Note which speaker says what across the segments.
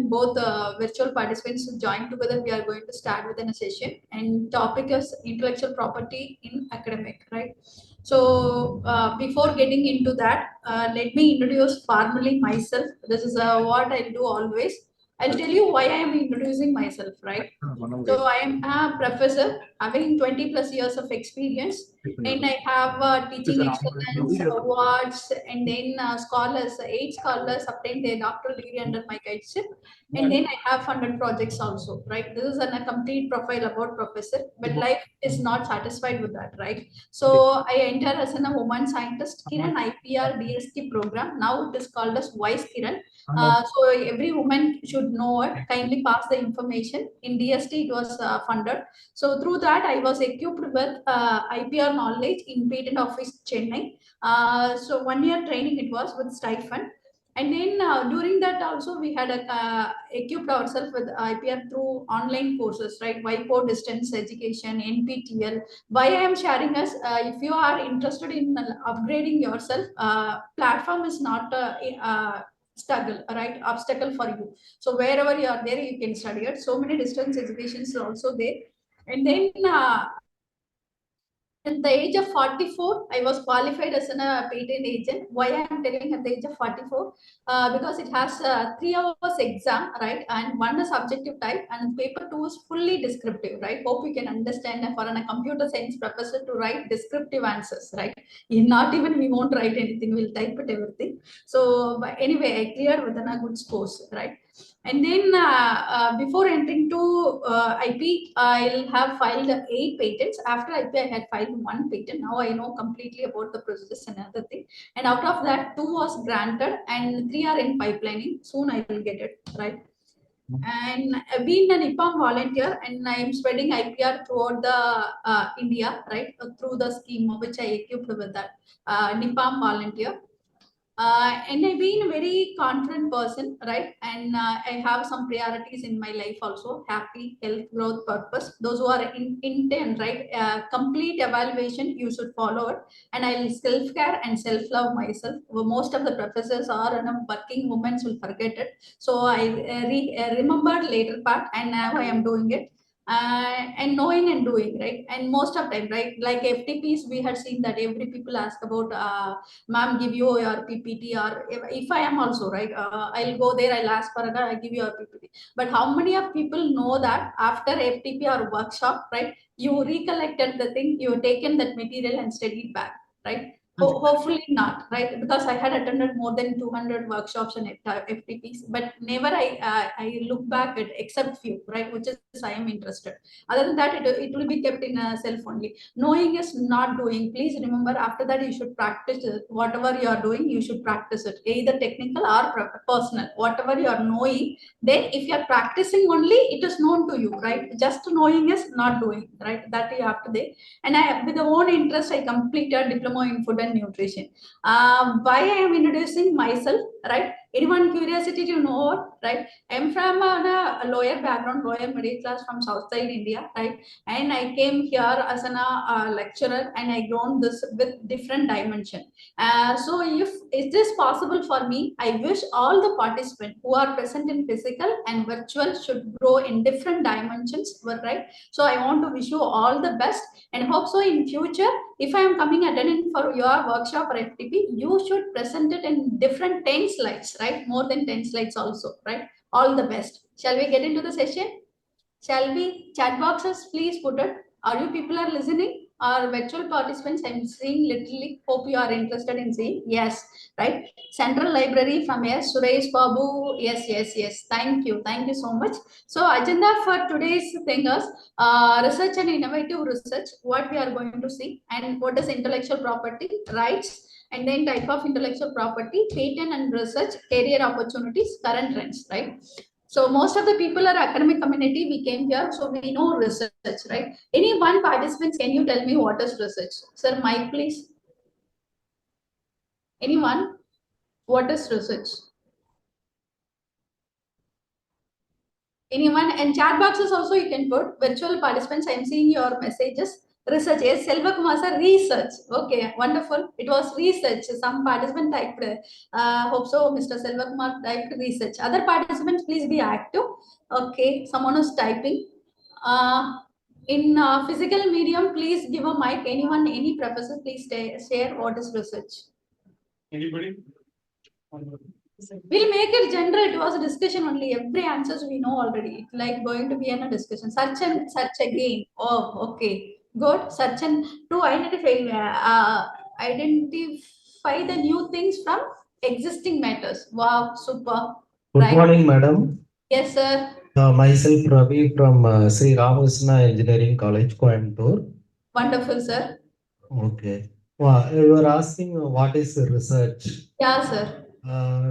Speaker 1: and both virtual participants to join together. We are going to start with a session, and topic is intellectual property in academic, right? So before getting into that, let me introduce formally myself. This is what I do always. I'll tell you why I am introducing myself, right? So I am a professor having 20 plus years of experience, and I have teaching excellence awards, and then scholars, 8 scholars obtained their doctoral degree under my guideship, and then I have funded projects also, right? This is a complete profile about professor, but life is not satisfied with that, right? So I enter as a woman scientist, Kiran IPR DST program. Now it is called as Vice Kiran. So every woman should know it. Kindly pass the information. In DST, it was funded. So through that, I was equipped with IPR knowledge in Patent Office Chennai. So 1 year training it was with stipend. And then during that also we had equipped ourselves with IPR through online courses, right? Whiteboard distance education, NPTL. Why I am sharing is if you are interested in upgrading yourself, platform is not struggle, right? Obstacle for you. So wherever you are there, you can study it. So many distance educations are also there. And then at the age of 44, I was qualified as a patent agent. Why I am telling at the age of 44? Because it has 3 hours exam, right? And one is subjective type, and paper 2 is fully descriptive, right? Hope you can understand that for a computer science professor to write descriptive answers, right? Not even we won't write anything, we'll type it everything. So but anyway, I cleared within a good scores, right? And then before entering to IP, I'll have filed 8 patents. After IP, I had filed 1 patent. Now I know completely about the process and other thing. And out of that, 2 was granted and 3 are in pipelining. Soon I will get it, right? And I've been an IPAM volunteer, and I'm spreading IPR throughout the India, right? Through the scheme which I equipped with that NIPAM volunteer. And I've been a very confident person, right? And I have some priorities in my life also: happy, health, growth, purpose. Those who are in intent, right? Complete evaluation, you should follow it. And I'll self care and self love myself. Well, most of the professors are working women will forget it. So I remembered later part, and now I am doing it. And knowing and doing, right? And most of time, right? Like FTPs, we had seen that every people ask about. Ma'am, give you your PPT, or if I am also, right, I'll go there, I'll ask for it, I give you a PPT. But how many of people know that after FTP or workshop, right, you recollected the thing, you taken that material and studied back, right? Hopefully not, right? Because I had attended more than 200 workshops and FTPs, but never I look back at except few, right? Which is I am interested. Other than that, it will be kept in a self only. Knowing is not doing. Please remember, after that you should practice it. Whatever you are doing, you should practice it, either technical or personal. Whatever you are knowing, then if you are practicing only, it is known to you, right? Just knowing is not doing, right? That you have to do. And I, with the own interest, I completed diploma in food and nutrition. Why I am introducing myself, right? Anyone curiosity to know, right? I'm from a lawyer background, lawyer middle class from South side India, right? And I came here as a lecturer, and I grown this with different dimension. So if is this possible for me, I wish all the participants who are present in physical and virtual should grow in different dimensions, right? So I want to wish you all the best, and hope so in future, if I am coming attending for your workshop or FTP, you should present it in different 10 slides, right? More than 10 slides also, right? All the best. Shall we get into the session? Shall we? Chat boxes, please put it. Are you people are listening? Or virtual participants, I'm seeing literally. Hope you are interested in seeing. Yes, right? Central Library from yes, Suresh Babu. Yes, yes, yes. Thank you. Thank you so much. So agenda for today's thing is research and innovative research, what we are going to see, and what is intellectual property, rights, and then type of intellectual property, patent and research, career opportunities, current trends, right? So most of the people are academic community. We came here, so we know research, right? Any one participant, can you tell me what is research? Sir, Mike, please. Anyone? What is research? Anyone? And chat boxes also you can put. Virtual participants, I am seeing your messages. Research. Yes, Selva Kumar sir, research. Okay, wonderful. It was research. Some participant typed, hope so, Mr. Selva Kumar typed research. Other participants, please be active. Okay, someone is typing. In physical medium, please give a mic. Anyone, any professor, please share what is research.
Speaker 2: Anybody?
Speaker 1: We'll make it general. It was a discussion only. Every answers we know already. It's like going to be in a discussion. Search and search again. Oh, okay. Good. Search and to identify the new things from existing matters. Wow, super.
Speaker 3: Good morning, madam.
Speaker 1: Yes, sir.
Speaker 3: Myself Ravi from Sri Ramakrishna Engineering College, Coimbatore.
Speaker 1: Wonderful, sir.
Speaker 3: Okay. Well, you were asking what is research?
Speaker 1: Yeah, sir.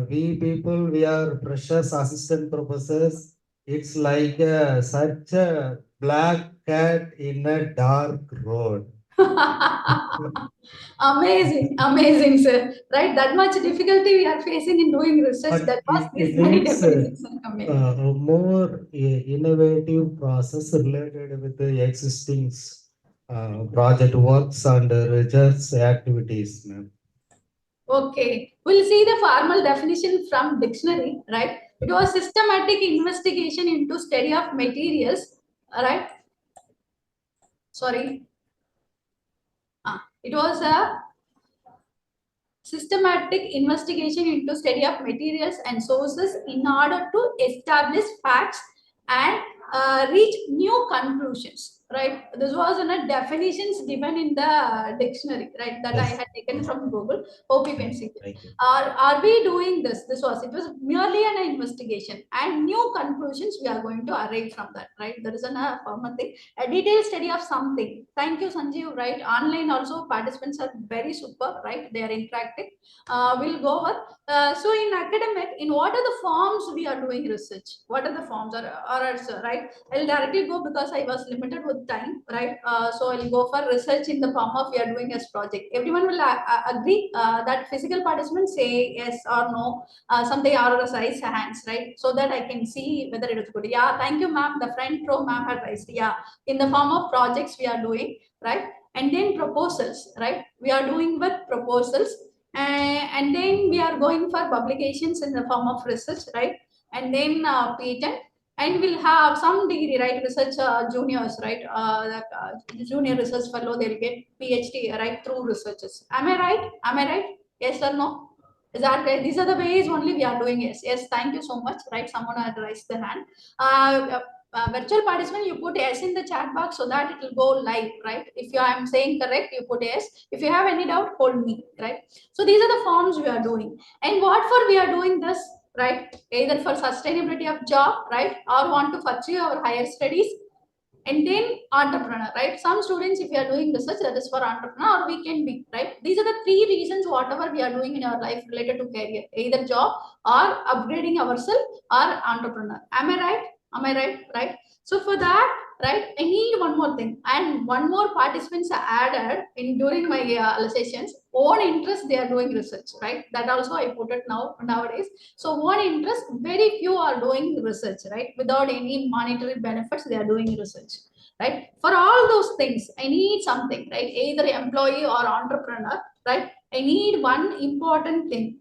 Speaker 3: We people, we are freshers, assistant professors. It's like such a black cat in a dark road.
Speaker 1: Amazing, amazing, sir. Right, that much difficulty we are facing in doing research.
Speaker 3: But
Speaker 1: That was
Speaker 3: it
Speaker 1: many
Speaker 3: needs
Speaker 1: definitions are coming.
Speaker 3: a more innovative process related with the existing project works and research activities, ma'am.
Speaker 1: Okay, we'll see the formal definition from dictionary, right? It was systematic investigation into study of materials, right? Sorry. It was a systematic investigation into study of materials and sources in order to establish facts and reach new conclusions, right? This was in a definitions given in the dictionary, right, that
Speaker 3: Yes.
Speaker 1: I had taken from Google. Hope you can see it.
Speaker 3: Thank you.
Speaker 1: Are we doing this? It was merely an investigation and new conclusions we are going to arrive from that, right? There is a formal thing, a detailed study of something. Thank you, Sanjeev, right? Online also participants are very super, right? They are interacting. We'll go over. So in academic, in what are the forms we are doing research? What are the forms right? I'll directly go because I was limited with time, right? So I'll go for research in the form of we are doing as project. Everyone will agree that physical participants say yes or no, something or raise hands, right? So that I can see whether it is good. Yeah, thank you, ma'am. The front row ma'am had raised. Yeah, in the form of projects we are doing, right? And then proposals, right? We are doing with proposals, and then we are going for publications in the form of research, right? And then patent, and we'll have some degree, right? Research juniors, right? Junior research fellow, they'll get PhD, right? Through researches. Am I right? Am I right? Yes or no? Is that right? These are the ways only we are doing. Yes, thank you so much, right? Someone had raised the hand. Virtual participant, you put yes in the chat box so that it will go live, right? If you am saying correct, you put yes. If you have any doubt, hold me, right? So these are the forms we are doing. And what for we are doing this, right? Either for sustainability of job, right? Or want to pursue our higher studies. And then entrepreneur, right? Some students, if you are doing research, that is for entrepreneur, or we can be, right? These are the three reasons whatever we are doing in our life related to career, either job or upgrading ourselves or entrepreneur. Am I right? Am I right? Right. So for that, right, I need one more thing, and one more participants are added in during my sessions. Own interest, they are doing research, right? That also I put it nowadays. So own interest, very few are doing research, right? Without any monetary benefits, they are doing research, right? For all those things, I need something, right? Either employee or entrepreneur, right? I need one important thing,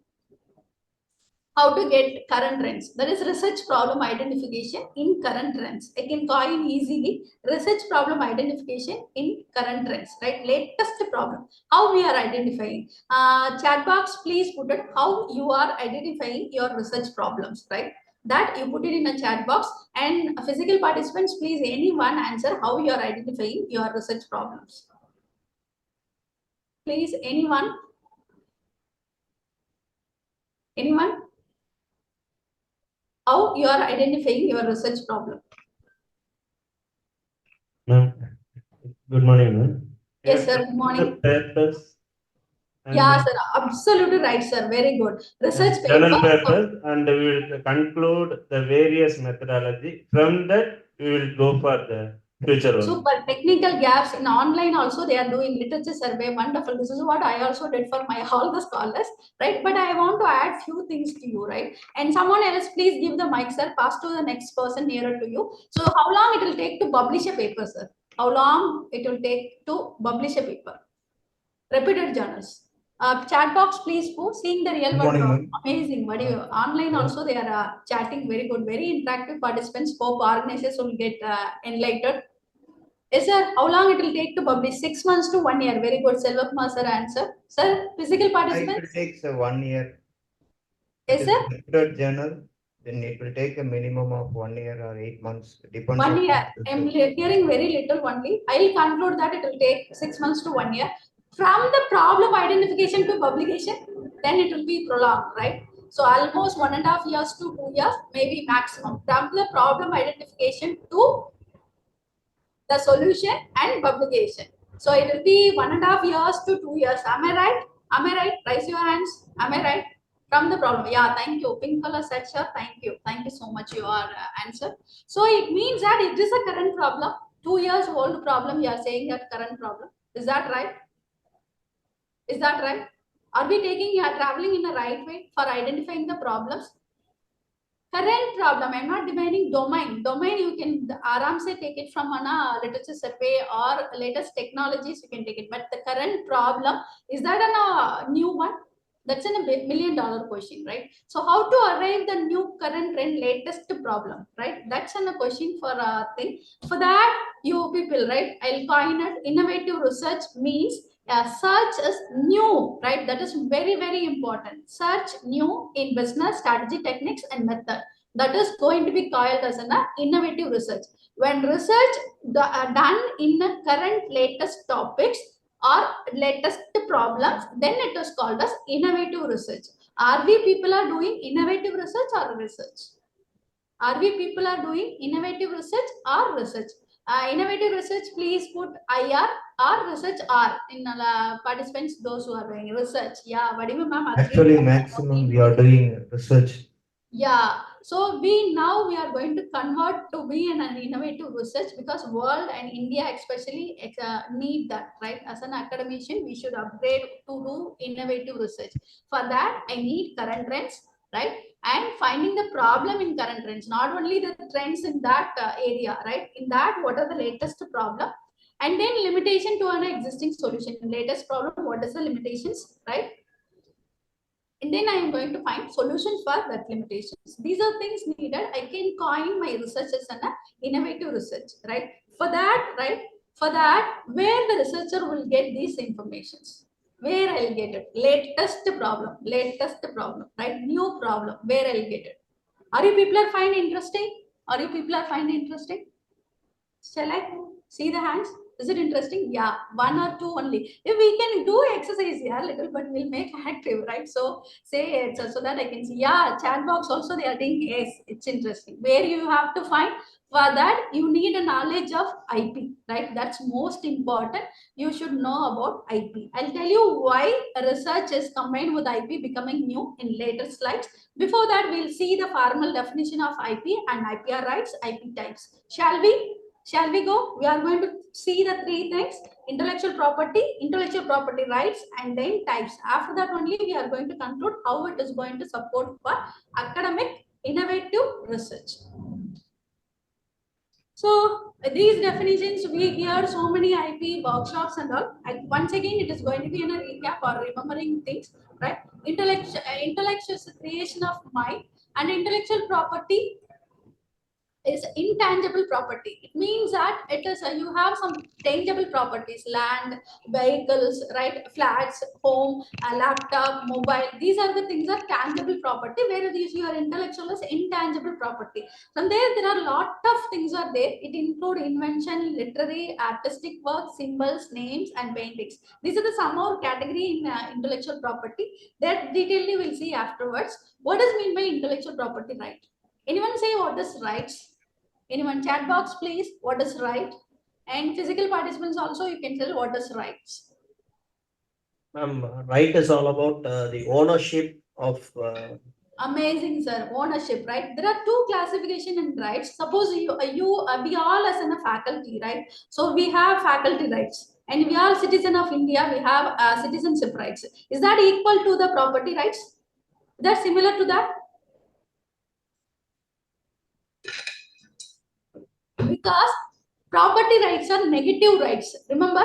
Speaker 1: how to get current trends. There is research problem identification in current trends. I can coin easily research problem identification in current trends, right? Latest problem, how we are identifying. Chat box, please put it how you are identifying your research problems, right? That you put it in a chat box, and physical participants, please anyone answer how you are identifying your research problems. Please, anyone? Anyone? How you are identifying your research problem?
Speaker 3: Ma'am, good morning, ma'am.
Speaker 1: Yes, sir. Good morning.
Speaker 3: The papers.
Speaker 1: Yeah, sir. Absolutely right, sir. Very good. Research
Speaker 3: Journal
Speaker 1: paper.
Speaker 3: papers, and we will conclude the various methodology. From that, we will go for the future.
Speaker 1: Super. Technical gaps in online also they are doing literature survey. Wonderful. This is what I also did for my all the scholars, right? But I want to add few things to you, right? And someone else, please give the mic, sir. Pass to the next person nearer to you. So how long it will take to publish a paper, sir? How long it will take to publish a paper? Reputed journals. Chat box, please put seeing the real world problem. Amazing. What do you online also they are chatting very good, very interactive participants. Hope organizers will get enlightened. Yes, sir. How long it will take to publish? 6 months to 1 year. Very good. Selvakumar sir answer. Sir, physical participants?
Speaker 2: It takes 1 year.
Speaker 1: Yes, sir.
Speaker 2: Reputed journal, then it will take a minimum of 1 year or 8 months. Depends
Speaker 1: 1
Speaker 2: on
Speaker 1: year. I'm hearing very little only. I'll conclude that it will take 6 months to 1 year. From the problem identification to publication, then it will be prolonged, right? So almost 1.5 years to 2 years, maybe maximum. From the problem identification to the solution and publication. So it will be 1.5 years to 2 years. Am I right? Am I right? Raise your hands. Am I right? From the problem. Yeah, thank you. Pink color set, sir. Thank you. Thank you so much. Your answer. So it means that it is a current problem. 2 years old problem. You are saying that current problem. Is that right? Is that right? Are we taking, you are traveling in the right way for identifying the problems? Current problem, I'm not demanding domain. Domain, you can aramse take it from a literature survey or latest technologies, you can take it. But the current problem, is that a new one? That's a $1 million question, right? So how to arrive the new current and latest problem, right? That's a question for a thing. For that, you people, right? I'll coin it. Innovative research means search is new, right? That is very, very important. Search new in business, strategy, techniques, and method. That is going to be called as an innovative research. When research done in the current latest topics or latest problems, then it is called as innovative research. Are we people are doing innovative research or research? Are we people are doing innovative research or research? Innovative research, please put IR or research R in participants, those who are doing research. Yeah, what do you, ma'am?
Speaker 2: Actually, maximum we are doing research.
Speaker 1: Yeah, so we are going to convert to be an innovative research because world and India especially need that, right? As an academician, we should upgrade to do innovative research. For that, I need current trends, right? And finding the problem in current trends, not only the trends in that area, right? In that, what are the latest problem? And then limitation to an existing solution. Latest problem, what is the limitations, right? And then I am going to find solutions for that limitations. These are things needed. I can coin my research as an innovative research, right? For that, right? For that, where the researcher will get these informations, where I'll get it, latest problem, right? New problem, where I'll get it. Are you people are find interesting? Are you people are find interesting? Shall I see the hands? Is it interesting? Yeah, 1 or 2 only. If we can do exercise, yeah, little, but we'll make active, right? So say it so that I can see. Yeah, chat box also they are doing. Yes, it's interesting. Where you have to find, for that you need a knowledge of IP, right? That's most important. You should know about IP. I'll tell you why research is combined with IP becoming new in later slides. Before that, we'll see the formal definition of IP and IPR rights, IP types. Shall we? Shall we go? We are going to see the 3 things: intellectual property rights, and then types. After that only we are going to conclude how it is going to support for academic innovative research. So these definitions, we hear so many IP workshops and all. And once again, it is going to be in a recap or remembering things, right? Intellectual creation of mind and intellectual property is intangible property. It means that it is you have some tangible properties: land, vehicles, right? Flats, home, a laptop, mobile. These are the things are tangible property, whereas your intellectual is intangible property. From there are a lot of things are there. It include invention, literary, artistic work, symbols, names, and paintings. These are the some more category in intellectual property. That detailedly we'll see afterwards. What does mean by intellectual property right? Anyone say what is rights? Anyone chat box, please. What is right? And physical participants also, you can tell what is rights.
Speaker 3: Right is all about the ownership of.
Speaker 1: Amazing, sir. Ownership, right? There are 2 classification in rights. Suppose we all as in a faculty, right? So we have faculty rights, and we are citizen of India. We have citizenship rights. Is that equal to the property rights? Is that similar to that? Because Property rights are negative rights. Remember,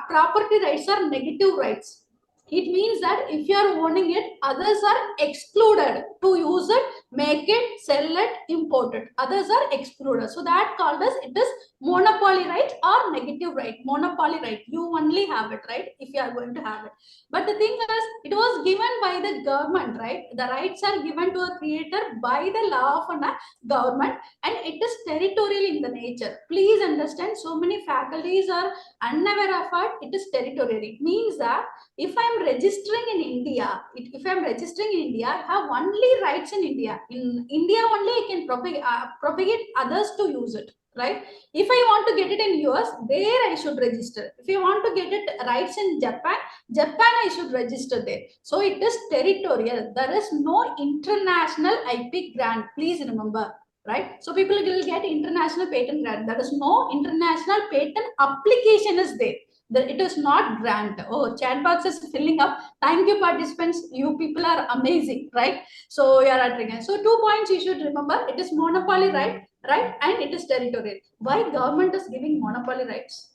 Speaker 1: property rights are negative rights. It means that if you are owning it, others are excluded to use it, make it, sell it, import it. Others are excluded. So that called as it is monopoly right or negative right. Monopoly right. You only have it, right? If you are going to have it. But the thing is, it was given by the government, right? The rights are given to a creator by the law of a government, and it is territorial in the nature. Please understand, so many faculties are unaware of it is territorial. It means that if I'm registering in India, if I'm registering in India, I have only rights in India. In India only I can propagate others to use it, right? If I want to get it in US, there I should register. If you want to get it rights in Japan, I should register there. So it is territorial. There is no international IP grant. Please remember, right? So people will get international patent grant. There is no international patent application is there. It is not grant. Oh, chat box is filling up. Thank you, participants. You people are amazing, right? So you are at so 2 points you should remember. It is monopoly right, and it is territorial. Why government is giving monopoly rights?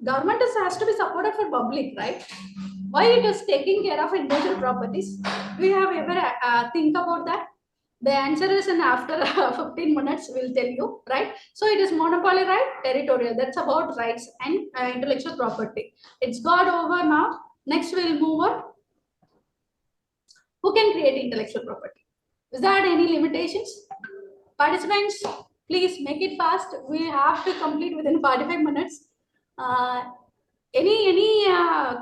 Speaker 1: Government has to be supported for public, right? Why it is taking care of individual properties? Do you have ever think about that? The answer is in after 15 minutes, we'll tell you, right? So it is monopoly right, territorial. That's about rights and intellectual property. It's got over now. Next, we'll move on. Who can create intellectual property? Is there any limitations? Participants, please make it fast. We have to complete within 45 minutes. Any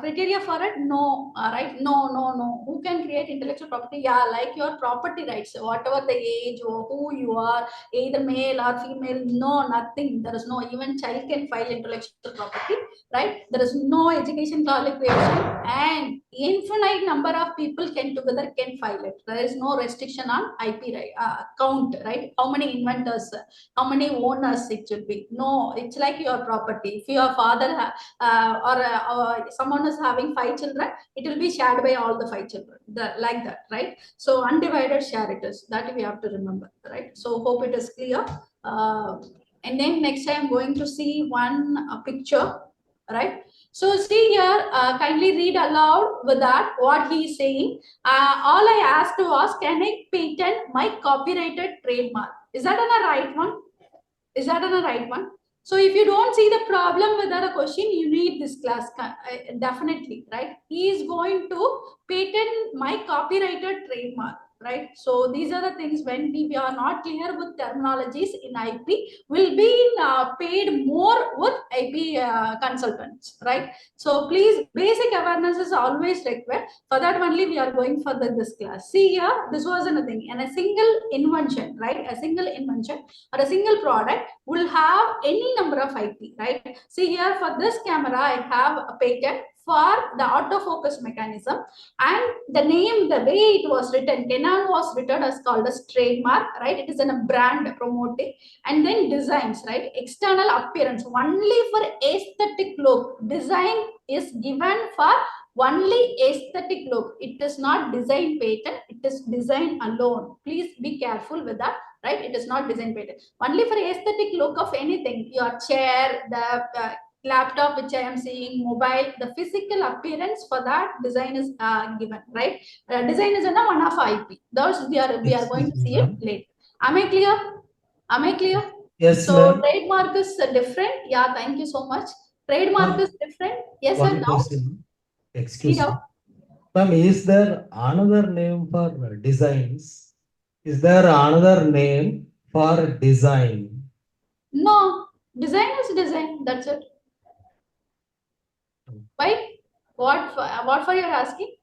Speaker 1: criteria for it? No, right? No. Who can create intellectual property? Yeah, like your property rights, whatever the age or who you are, either male or female. No, nothing. There is no, even child can file intellectual property, right? There is no education qualification, and infinite number of people can file it. There is no restriction on IP right, count, right? How many inventors, how many owners it should be? No, it's like your property. If your father or someone is having 5 children, it will be shared by all the 5 children, like that, right? So undivided share it is, that we have to remember, right? So hope it is clear. And then next I'm going to see one picture, right? So see here, kindly read aloud with that what he is saying. All I asked was, can I patent my copyrighted trademark? Is that on a right one? Is that on a right one? So if you don't see the problem with that question, you need this class definitely, right? He is going to patent my copyrighted trademark, right? So these are the things when we are not clear with terminologies in IP, will be paid more with IP consultants, right? So please, basic awareness is always required. For that only we are going for this class. See here, this was another thing, and a single invention, right? A single invention or a single product will have any number of IP, right? See here, for this camera, I have a patent for the autofocus mechanism, and the name, the way it was written, Canon was written as called as trademark, right? It is in a brand promoting, and then designs, right? External appearance, only for aesthetic look. Design is given for only aesthetic look. It is not design patent, it is design alone. Please be careful with that, right? It is not design patent. Only for aesthetic look of anything, your chair, the laptop which I am seeing, mobile, the physical appearance for that design is given, right? Design is another one of IP. Those we are going to see it later. Am I clear? Am I clear?
Speaker 3: Yes,
Speaker 1: so trademark is different. Yeah, thank you so much. Trademark is different. Yes, sir.
Speaker 3: One question. Excuse
Speaker 1: Now,
Speaker 3: me. Ma'am, is there another name for designs? Is there another name for design?
Speaker 1: no, design is design. That's it. Why? What for you're asking?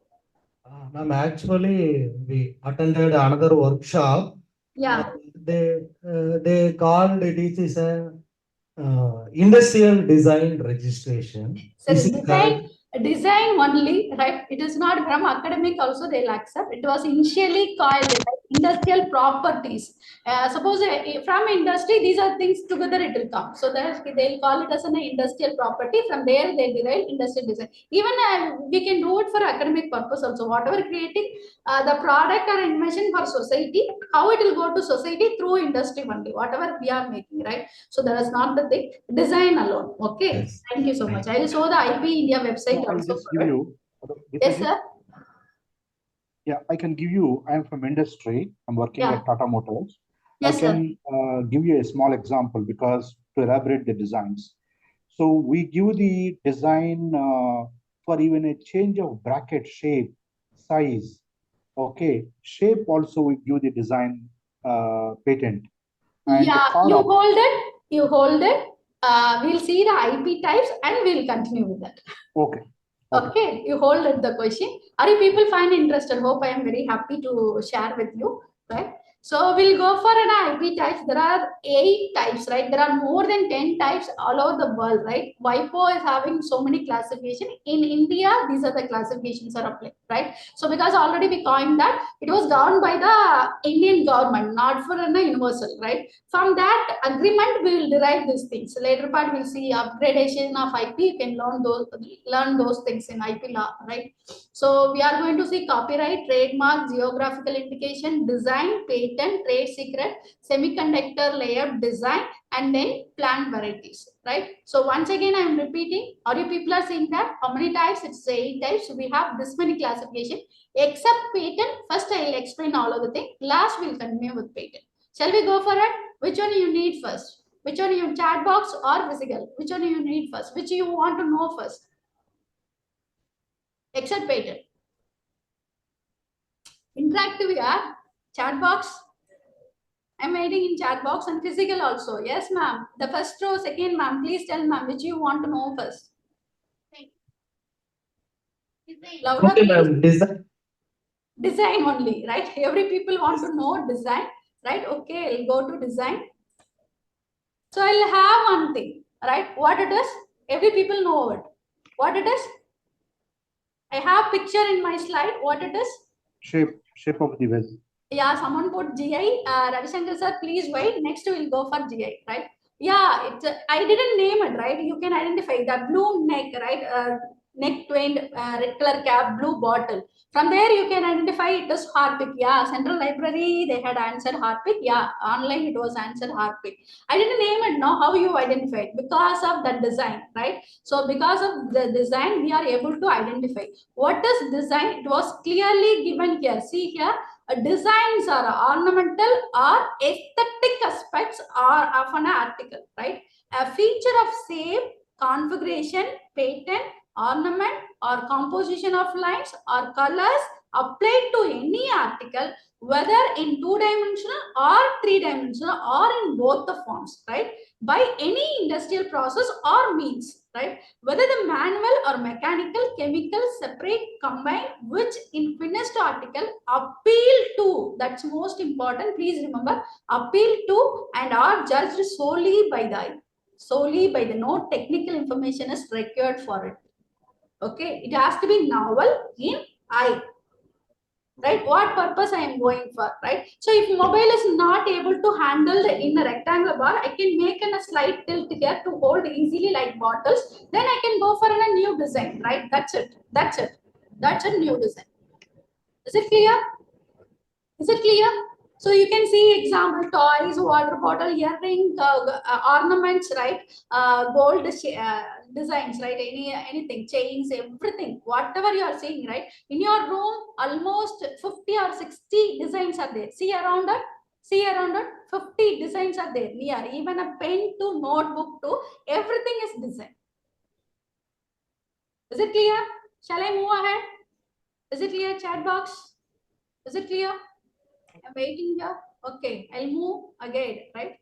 Speaker 3: Ma'am, actually, we attended another workshop.
Speaker 1: Yeah.
Speaker 3: They called it is a industrial design registration.
Speaker 1: So
Speaker 3: Is it correct?
Speaker 1: design only, right? It is not from academic also they'll accept. It was initially called like industrial properties. Suppose from industry, these are things together it will come. So that they'll call it as an industrial property. From there, they derive industrial design. Even we can do it for academic purpose also. Whatever creating the product or invention for society, how it will go to society through industry only. Whatever we are making, right? So that is not the thing. Design alone. Okay.
Speaker 3: Yes.
Speaker 1: Thank you so much. I will show the IP India website
Speaker 4: No, I'll
Speaker 1: also.
Speaker 4: just give you.
Speaker 1: Yes, sir.
Speaker 4: Yeah, I can give you. I'm from industry. I'm working
Speaker 1: Yeah.
Speaker 4: at Tata Motors.
Speaker 1: Yes,
Speaker 4: I can give you a small example because to elaborate the designs. So we give the design for even a change of bracket shape, size. Okay, shape also we give the design patent. And
Speaker 1: Yeah,
Speaker 4: for
Speaker 1: you hold it. You hold it. We'll see the IP types and we'll continue with that.
Speaker 4: okay.
Speaker 1: Okay, you hold it the question. Are you people find interested? Hope I am very happy to share with you, right? So we'll go for an IP types. There are 8 types, right? There are more than 10 types all over the world, right? WIPO is having so many classification. In India, these are the classifications are applied, right? So because already we coined that, it was governed by the Indian government, not for a universal, right? From that agreement, we will derive these things. Later part, we'll see upgradation of IP. You can learn those things in IP law, right? So we are going to see copyright, trademark, geographical indication, design, patent, trade secret, semiconductor layout design, and then plant varieties, right? So once again, I am repeating. Are you people are seeing that? How many types? It's 8 types. We have this many classification. Except patent, first I will explain all of the thing. Last we'll continue with patent. Shall we go for it? Which one you need first? Which one you chat box or physical? Which one you need first? Which you want to know first? Except patent. Interactive, yeah. Chat box. I'm waiting in chat box and physical also. Yes, ma'am. The first row, second, ma'am. Please tell ma'am which you want to know first. Louder,
Speaker 3: Okay,
Speaker 1: please.
Speaker 3: ma'am. Design.
Speaker 1: Design only, right? Every people want to know design, right? Okay, I'll go to design. So I'll have one thing, right? What it is? Every people know it. What it is? I have picture in my slide. What it is?
Speaker 4: Shape of the vessel.
Speaker 1: Yeah, someone put GI. Ravi Shankar sir, please wait. Next we'll go for GI, right? Yeah, it's I didn't name it, right? You can identify the blue neck, right? Neck twain, red color cap, blue bottle. From there, you can identify it as Harpic. Yeah, Central Library, they had answered Harpic. Yeah, online it was answered Harpic. I didn't name it. Now, how you identify it? Because of the design, right? So, because of the design, we are able to identify. What is design? It was clearly given here. See here, designs are ornamental or aesthetic aspects of an article, right? A feature of shape, configuration, pattern, ornament, or composition of lines or colors applied to any article, whether in 2-dimensional or 3-dimensional or in both the forms, right? By any industrial process or means, right? Whether the manual or mechanical, chemical, separate, combine, which in finished article appeal to, that's most important, please remember, appeal to and are judged solely by the eye. Solely by the no technical information is required for it. Okay, it has to be novel in eye. Right, what purpose I am going for, right? So if mobile is not able to handle in a rectangular bar, I can make a slight tilt here to hold easily like bottles. Then I can go for a new design, right? That's it. That's it. That's a new design. Is it clear? Is it clear? So you can see example toys, water bottle, earring, ornaments, right? Gold designs, right? Anything, chains, everything, whatever you are seeing, right? In your room, almost 50 or 60 designs are there. See around it. See around it. 50 designs are there. Near even a pen to notebook to everything is design. Is it clear? Shall I move ahead? Is it clear? Chat box. Is it clear? I'm waiting here. Okay, I'll move again, right?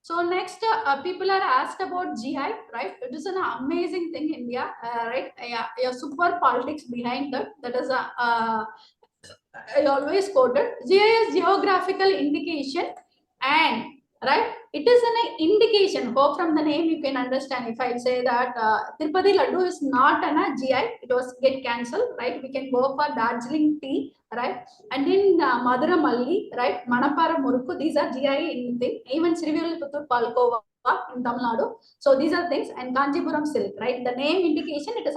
Speaker 1: So next, people are asked about GI, right? It is an amazing thing in India, right? Yeah, super politics behind that. That is I always quoted. GI is geographical indication, and right, it is an indication hope from the name you can understand. If I say that Tirupati Laddu is not an GI, it was get cancelled, right? We can go for Darjeeling tea, right? And in Madura Malli, right? Manapara Murukku, these are GI anything. Even Sriviluputtur Palkova in Tamil Nadu. So these are things, and Kanchipuram silk, right? The name indication it is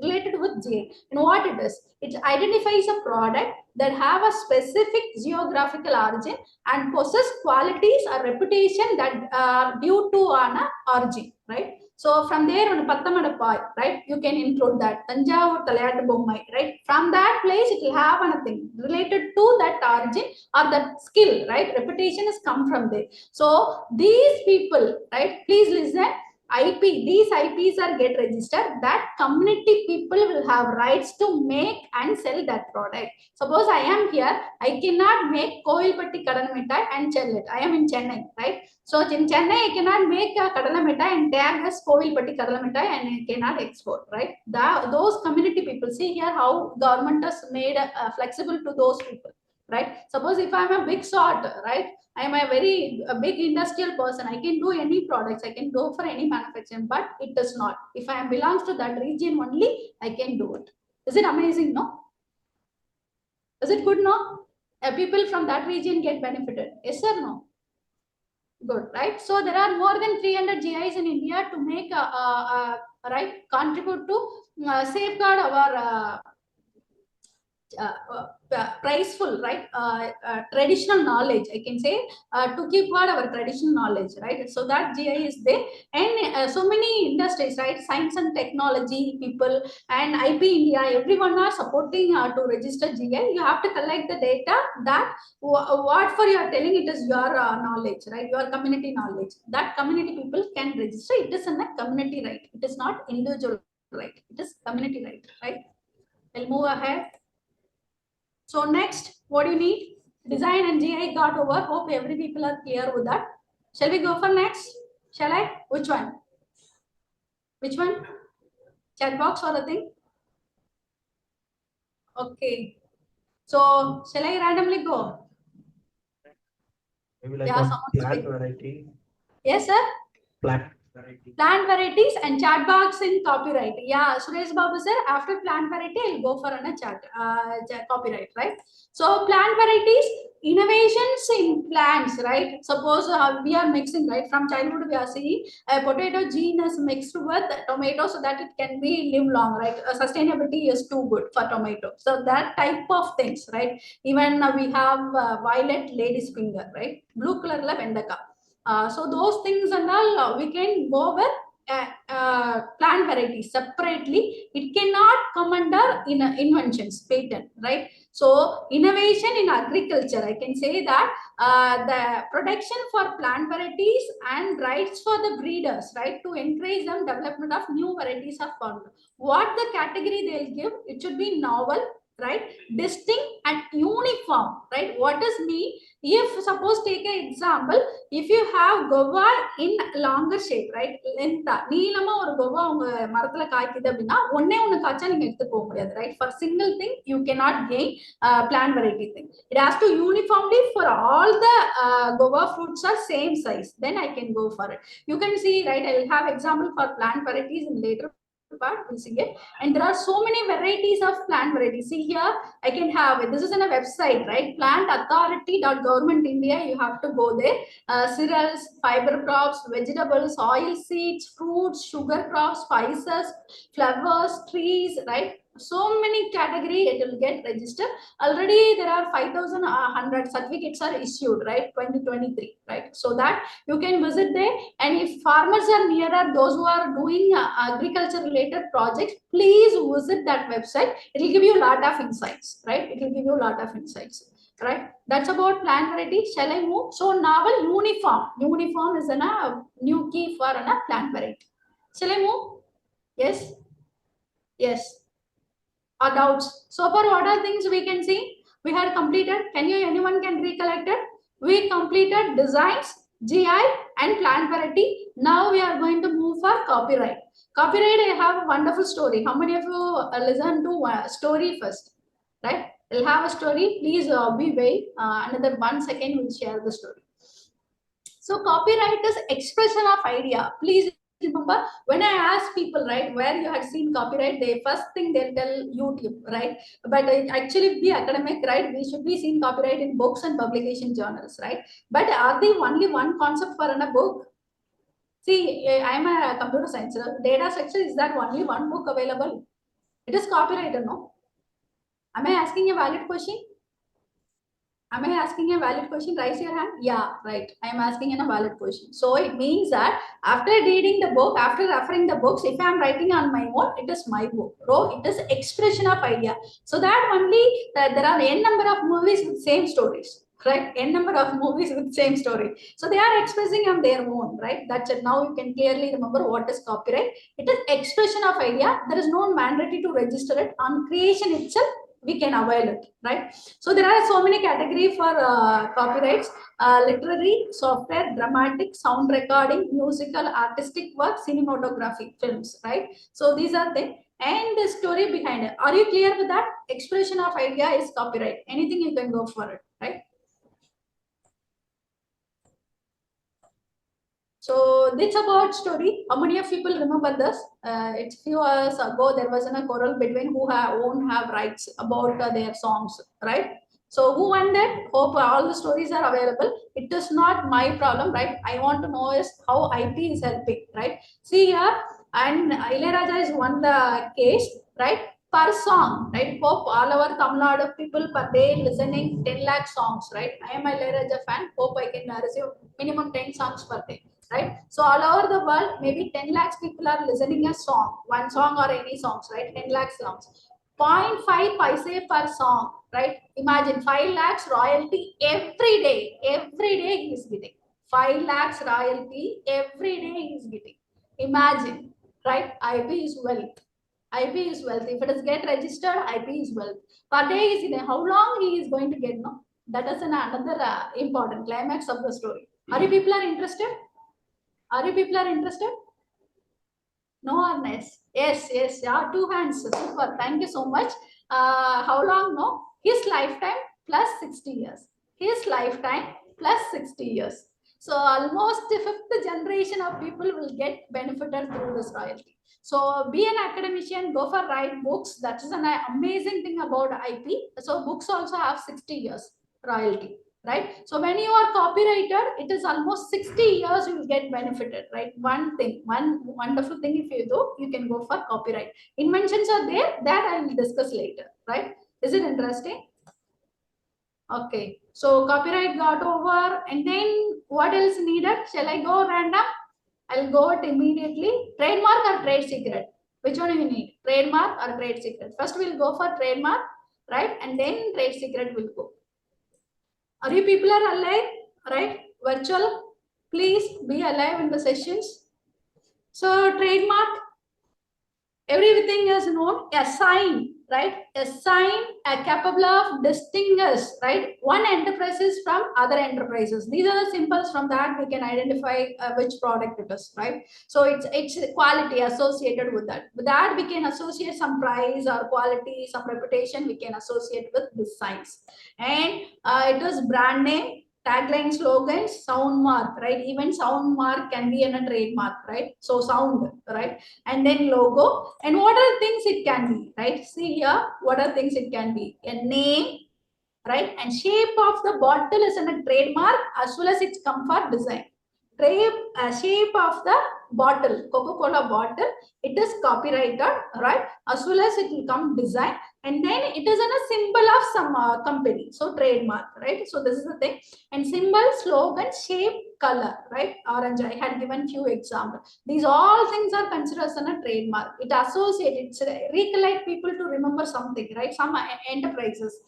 Speaker 1: related with GI. You know what it is? It identifies a product that have a specific geographical origin and possess qualities or reputation that are due to an origin, right? So from there on Pattamadapai, right? You can include that Tanjavur Talayattu Bommai, right? From that place, it will have anything related to that origin or that skill, right? Reputation has come from there. So these people, right? Please listen. IP, these IPs are get registered. That community people will have rights to make and sell that product. Suppose I am here, I cannot make Kovilpatti Kadanamittai and sell it. I am in Chennai, right? So in Chennai, I cannot make a Kadanamittai and tag as Kovilpatti Kadanamittai and I cannot export, right? Those community people, see here how government has made flexible to those people, right? Suppose if I am a big sort, right? I am a big industrial person. I can do any products. I can go for any manufacturing, but it does not. If I belongs to that region only, I can do it. Is it amazing? No? Is it good? No? People from that region get benefited. Yes or no? Good, right? So there are more than 300 GIs in India to make right, contribute to safeguard our priceful, right? Traditional knowledge, I can say, to keep our traditional knowledge, right? So that GI is there, and so many industries, right? Science and technology people and IP India, everyone are supporting to register GI. You have to collect the data that what for you are telling it is your knowledge, right? Your community knowledge. That community people can register. It is a community right. It is not individual right. It is community right, right? I'll move ahead. So next, what do you need? Design and GI got over. Hope every people are clear with that. Shall we go for next? Shall I? Which one? Which one? Chat box or a thing? Okay. So shall I randomly go?
Speaker 2: Maybe like
Speaker 1: Yeah,
Speaker 2: plant variety.
Speaker 1: Yes, sir.
Speaker 2: Plant variety.
Speaker 1: Plant varieties and chat box in copyright. Yeah, Suresh Babu sir, after plant variety, I'll go for a chat copyright, right? So plant varieties, innovations in plants, right? Suppose we are mixing, right? From childhood, we are seeing a potato gene is mixed with tomato so that it can be live long, right? Sustainability is too good for tomato. So that type of things, right? Even we have violet lady's finger, right? Blue color la vendaka. So those things and all we can go with plant varieties separately. It cannot come under inventions, patent, right? So innovation in agriculture, I can say that the protection for plant varieties and rights for the breeders, right, to encourage them development of new varieties are found. What the category they'll give, it should be novel, right, distinct and uniform, right? What does mean? If suppose take an example, if you have guava in longer shape, right, length நீளமா ஒரு guava உங்க மரத்துல காய்க்குது அப்படின்னா ஒண்ணே ஒண்ணு காய்ச்சா நீங்க எடுத்து போக முடியாது, right? For single thing you cannot gain plant variety thing. It has to uniformly for all the guava fruits are same size, then I can go for it. You can see, right, I will have example for plant varieties in later part, we'll see it. And there are so many varieties of plant varieties. See here, I can have it. This is in a website, right? Plantauthority.government India. You have to go there. Cereals, fiber crops, vegetables, oil seeds, fruits, sugar crops, spices, flowers, trees, right? So many category it will get registered. Already there are 5,100 certificates are issued, right? 2023, right? So that you can visit there. And if farmers are nearer, those who are doing agriculture related projects, please visit that website. It will give you a lot of insights, right? It will give you a lot of insights, right? That's about plant variety. Shall I move? So novel, uniform. Uniform is a new key for a plant variety. Shall I move? Yes. Yes. Or doubts. So far, what are things we can see? We had completed. Anyone can recollect it? We completed designs, GI and plant variety. Now we are going to move for copyright. Copyright, I have a wonderful story. How many of you listen to a story first? Right? We'll have a story. Please be wait. Another 1 second, we'll share the story. So copyright is expression of idea. Please remember, when I ask people, right, where you had seen copyright, they first thing they'll tell YouTube, right? But actually be academic, right? We should be seeing copyright in books and publication journals, right? But are they only one concept for in a book? See, I'm a computer science. Data structure, is that only one book available? It is copyrighted, no? Am I asking a valid question? Am I asking a valid question? Raise your hand. Yeah, right. I am asking a valid question. So it means that after reading the book, after referring the books, if I am writing on my own, it is my book. Bro, it is expression of idea. So that only there are n number of movies with same stories, right? N number of movies with same story. So they are expressing on their own, right? That's it. Now you can clearly remember what is copyright. It is expression of idea. There is no mandatory to register it. On creation itself, we can avail it, right? So there are so many categories for copyrights: literary, software, dramatic, sound recording, musical, artistic work, cinematography, films, right? So these are the and the story behind it. Are you clear with that? Expression of idea is copyright. Anything you can go for it, right? So this about story. How many of people remember this? It's few years ago there was a quarrel between who won't have rights about their songs, right? So who won that? Hope all the stories are available. It is not my problem, right? I want to know is how IP is helping, right? See here, and Ilayaraja is won the case, right? Per song, right? Hope all our Tamil Nadu people per day listening 10 lakh songs, right? I am a Ilayaraja fan. Hope I can receive minimum 10 songs per day, right? So all over the world, maybe 10 lakhs people are listening a song, one song or any songs, right? 10 lakh songs. 0.5 paise per song, right? Imagine 5 lakhs royalty every day he is getting. 5 lakhs royalty every day he is getting. Imagine, right? IP is wealth. IP is wealth. If it is get registered, IP is wealth. Per day is in how long he is going to get, no? That is another important climax of the story. Are you people are interested? Are you people are interested? No honest. Yes, yeah, 2 hands. Super. Thank you so much. How long? No, his lifetime plus 60 years. His lifetime plus 60 years. So almost the 5th generation of people will get benefited through this royalty. So be an academician, go for write books. That is an amazing thing about IP. So books also have 60 years royalty, right? So when you are copyrighted, it is almost 60 years you will get benefited, right? One thing, one wonderful thing if you do, you can go for copyright. Inventions are there, that I will discuss later, right? Is it interesting? Okay, so copyright got over, and then what else needed? Shall I go random? I'll go it immediately. Trademark or trade secret? Which one you need? Trademark or trade secret? First we'll go for trademark, right? And then trade secret will go. Are you people are alive, right? Virtual, please be alive in the sessions. So trademark, everything is known. A sign, right? A sign capable of distinguish, right? One enterprises from other enterprises. These are the symbols. From that we can identify which product it is, right? So it's quality associated with that. With that we can associate some price or quality, some reputation. We can associate with this signs, and it is brand name, tagline, slogans, sound mark, right? Even sound mark can be in a trademark, right? So sound, right? And then logo, and what are things it can be, right? See here, what are things it can be? A name, right? And shape of the bottle is in a trademark, as well as its comfort design. Shape of the bottle, Coca-Cola bottle, it is copyrighted, right? As well as it will come design, and then it is in a symbol of some company, so trademark, right? So this is the thing. And symbol, slogan, shape, color, right? Orange, I had given few examples. These all things are considered as a trademark. It associates, recollect people to remember something, right? Some enterprises.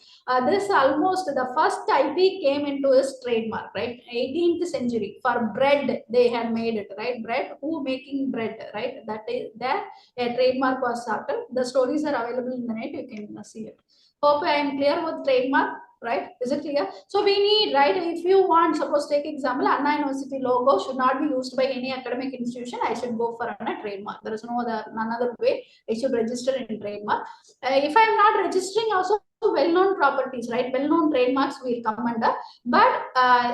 Speaker 1: This almost the first IP came into his trademark, right? 18th century. For bread, they had made it, right? Bread, who making bread, right? That is there. A trademark was started. The stories are available in the net. You can see it. Hope I am clear with trademark, right? Is it clear? So we need, right? If you want, suppose take example, Anna University logo should not be used by any academic institution. I should go for a trademark. There is no other, none other way. I should register in trademark. If I am not registering, also well-known properties, right? Well-known trademarks will come under, but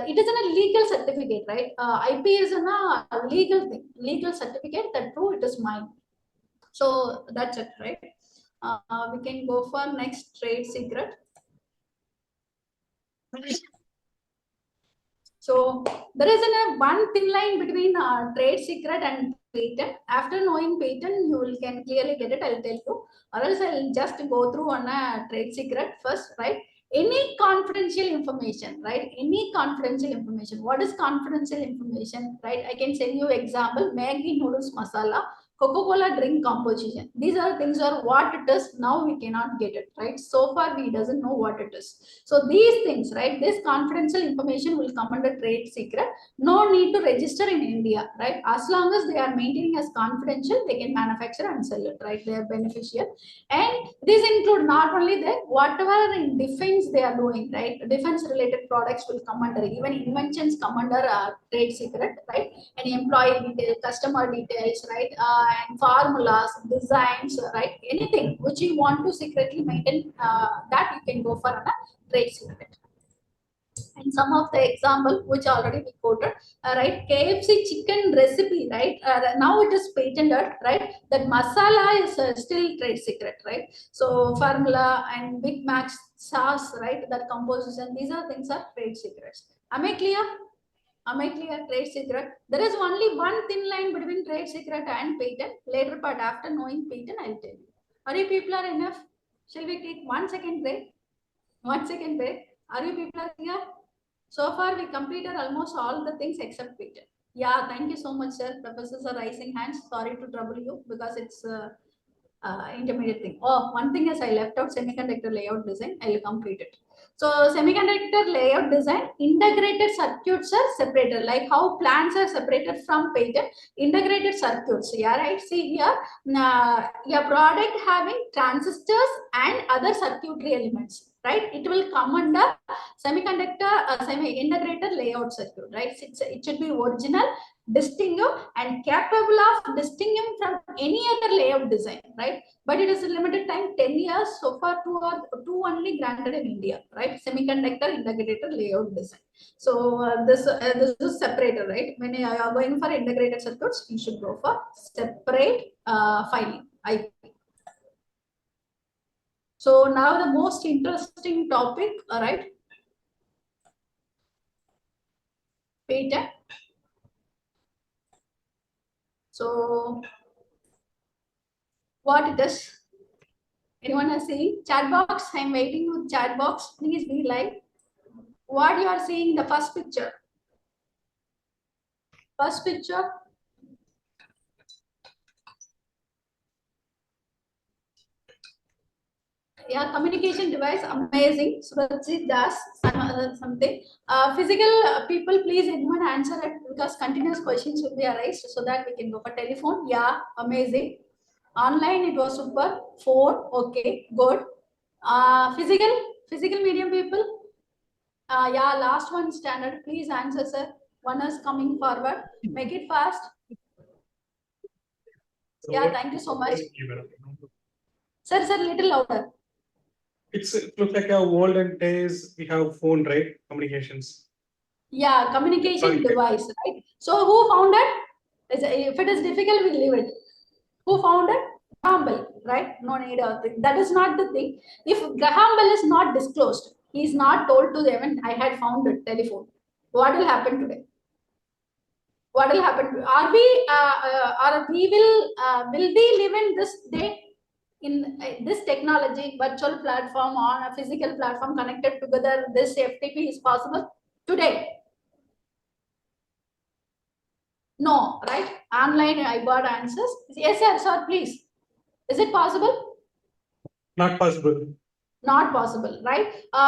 Speaker 1: it is in a legal certificate, right? IP is in a legal thing, legal certificate that prove it is mine. So that's it, right? We can go for next trade secret. So there is one thin line between trade secret and patent. After knowing patent, you can clearly get it. I'll tell you, or else I'll just go through on a trade secret first, right? Any confidential information, right? Any confidential information. What is confidential information, right? I can send you example: Maggi noodles masala, Coca-Cola drink composition. These are things are what it is. Now we cannot get it, right? So far we doesn't know what it is. So these things, right? This confidential information will come under trade secret. No need to register in India, right? As long as they are maintaining as confidential, they can manufacture and sell it, right? They are beneficial. And these include not only that, whatever in defense they are doing, right? Defense related products will come under, even inventions come under trade secret, right? And employee detail, customer details, right? And formulas, designs, right? Anything which you want to secretly maintain, that you can go for a trade secret. And some of the example which already we quoted, right? KFC chicken recipe, right? Now it is patented, right? That masala is still trade secret, right? So formula and Big Mac sauce, right? That composition, these are things are trade secrets. Am I clear? Am I clear? Trade secret. There is only one thin line between trade secret and patent. Later part, after knowing patent, I'll tell you. Are you people are enough? Shall we take 1 second break? 1 second break. Are you people are here? So far, we completed almost all the things except patent. Yeah, thank you so much, sir. Professors are raising hands. Sorry to trouble you because it's intermediate thing. Oh, one thing is I left out semiconductor layout design. I will complete it. So semiconductor layout design, integrated circuits are separated, like how plants are separated from patent. Integrated circuits. Yeah, right. See here, your product having transistors and other circuitry elements, right? It will come under semiconductor semi-integrated layout circuit, right? It should be original, distinctive, and capable of distinguishing from any other layout design, right? But it is a limited time, 10 years. So far, two only granted in India, right? Semiconductor integrated layout design. So this is separated, right? When you are going for integrated circuits, you should go for separate filing, IP. So now the most interesting topic, all right? Patent. So what it is? Anyone is seeing? Chat box. I'm waiting with chat box. Please be live. What you are seeing the first picture? First picture. Yeah, communication device, amazing. So it does something. Physical people, please anyone answer it because continuous questions will be arised so that we can go for telephone. Yeah, amazing. Online, it was super. 4, okay, good. Physical medium people. Yeah, last one standard. Please answer, sir. One is coming forward. Make it fast. Yeah, thank you so much. Sir, little louder.
Speaker 5: It looks like our olden days, we have phone, right? Communications.
Speaker 1: Yeah, communication device, right? So who found it? If it is difficult, we leave it. Who found it? Graham Bell, right? No need of thing. That is not the thing. If Graham Bell is not disclosed, he is not told to them, I had found a telephone. What will happen today? What will happen? Are we, or we will we live in this day in this technology, virtual platform on a physical platform connected together? This FTP is possible today? No, right? Online, I got answers. Yes, sir, please. Is it possible?
Speaker 5: Not possible.
Speaker 1: Not possible, right?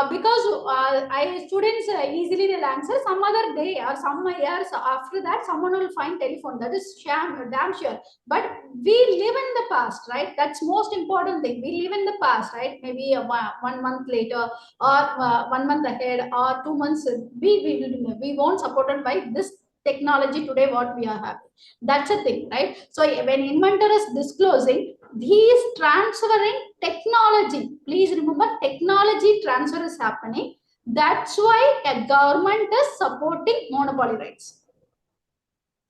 Speaker 1: Because students easily they'll answer. Some other day or some years after that, someone will find telephone. That is damn sure. But we live in the past, right? That's most important thing. We live in the past, right? Maybe 1 month later or 1 month ahead or 2 months. We won't supported by this technology today what we are having. That's a thing, right? So when inventor is disclosing, he is transferring technology. Please remember, technology transfer is happening. That's why a government is supporting monopoly rights.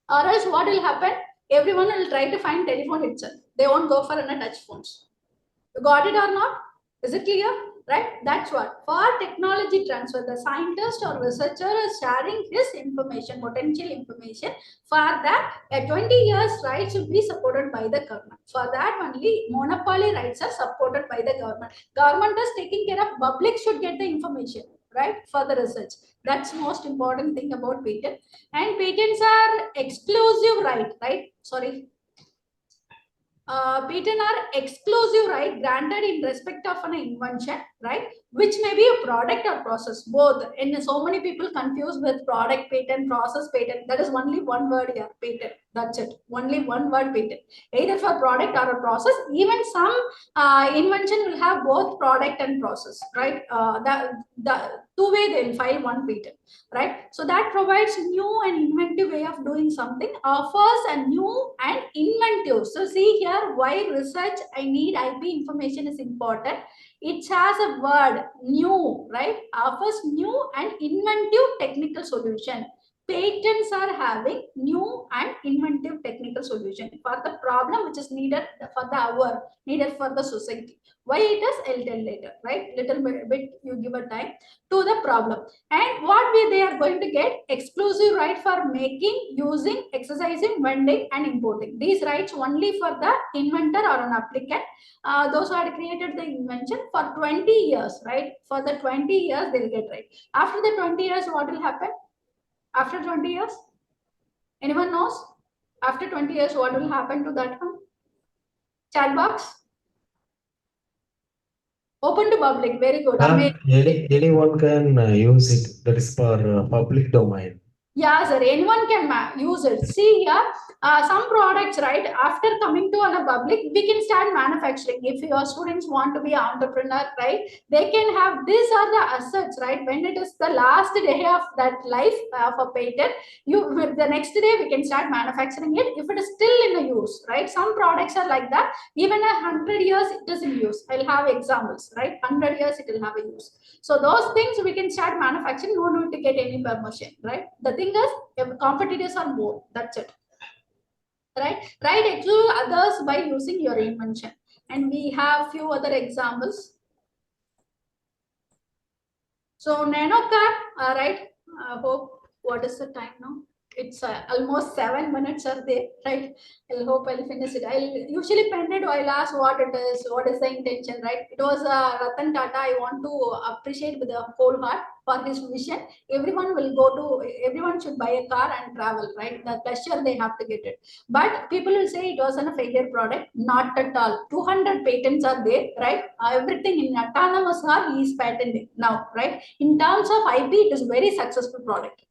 Speaker 1: Or else what will happen? Everyone will try to find telephone itself. They won't go for any touch phones. You got it or not? Is it clear? Right? That's what. For technology transfer, the scientist or researcher is sharing his information, potential information. For that, a 20 years rights should be supported by the government. For that only, monopoly rights are supported by the government. Government is taking care of public should get the information, right? For the research. That's most important thing about patent. And patents are exclusive right? Sorry. Patent are exclusive right granted in respect of an invention, right? Which may be a product or process, both. And so many people confuse with product patent, process patent. That is only one word here, patent. That's it. Only one word, patent. Either for product or a process. Even some invention will have both product and process, right? The two-way they will file one patent, right? So that provides new and inventive way of doing something, offers a new and inventive. So see here why research I need IP information is important. It has a word new, right? Offers new and inventive technical solution. Patents are having new and inventive technical solution for the problem which is needed for the hour, needed for the society. Why it is, I'll tell later, right? Little bit you give a time to the problem. And what they are going to get exclusive right for making, using, exercising, vending, and importing. These rights only for the inventor or an applicant. Those who had created the invention for 20 years, right? For the 20 years, they'll get right. After the 20 years, what will happen? After 20 years? Anyone knows? After 20 years, what will happen to that one? Chat box? Open to public. Very good.
Speaker 3: Anyone can use it. That is for public domain.
Speaker 1: Yeah, sir. Anyone can use it. See here, some products, right? After coming to a public, we can start manufacturing. If your students want to be an entrepreneur, right? They can have, these are the assets, right? When it is the last day of that life of a patent, the next day we can start manufacturing it. If it is still in the use, right? Some products are like that. Even 100 years it is in use. I'll have examples, right? 100 years it will have a use. So those things we can start manufacturing. No need to get any permission, right? The thing is, if competitors are more, that's it, right? Exclude others by using your invention. And we have few other examples. So nanocar, right? Hope, what is the time now? It's almost 7 minutes are there, right? I hope I'll finish it. I'll usually pen it. I'll ask what it is, what is the intention, right? It was Ratan Tata. I want to appreciate with the whole heart for his vision. Everyone should buy a car and travel, right? The pleasure they have to get it. But people will say it was a failure product. Not at all. 200 patents are there, right? Everything in autonomous car is patented now, right? In terms of IP, it is very successful product.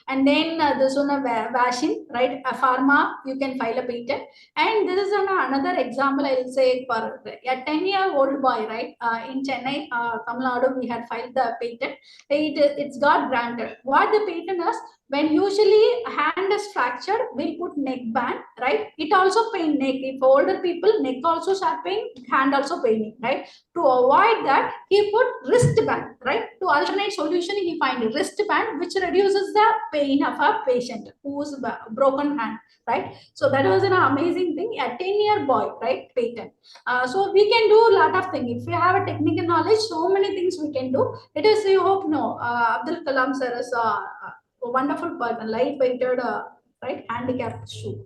Speaker 1: And then this one, a vaccine, right? A pharma, you can file a patent. And this is another example, I will say, for a 10-year-old boy, right? In Chennai, Tamil Nadu, we had filed the patent. It's got granted. What the patent is, when usually hand is fractured, we'll put neck band, right? It also pain neck. If older people, neck also start pain, hand also paining, right? To avoid that, he put wristband, right? To alternate solution, he find a wristband which reduces the pain of a patient who's broken hand, right? So that was an amazing thing. A 10-year boy, right? Patent. So we can do a lot of things. If we have a technical knowledge, so many things we can do. It is, you hope, no. Abdul Kalam sir is a wonderful person, light-weighted, right? Handicapped shoe.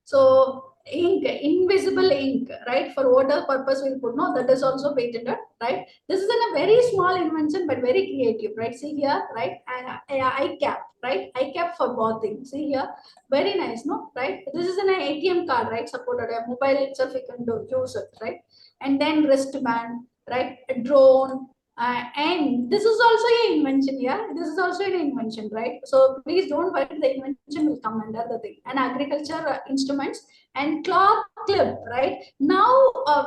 Speaker 1: So ink, invisible ink, right? For water purpose we'll put, no, that is also patented, right? This is a very small invention but very creative, right? See here, right? Eye cap, right? Eye cap for bathing. See here, very nice, no? Right? This is an ATM card, right? Supported a mobile itself, you can use it, right? And then wristband, right? A drone. And this is also an invention, yeah. This is also an invention, right? So please don't worry, the invention will come under the thing. And agriculture instruments and cloth clip, right? Now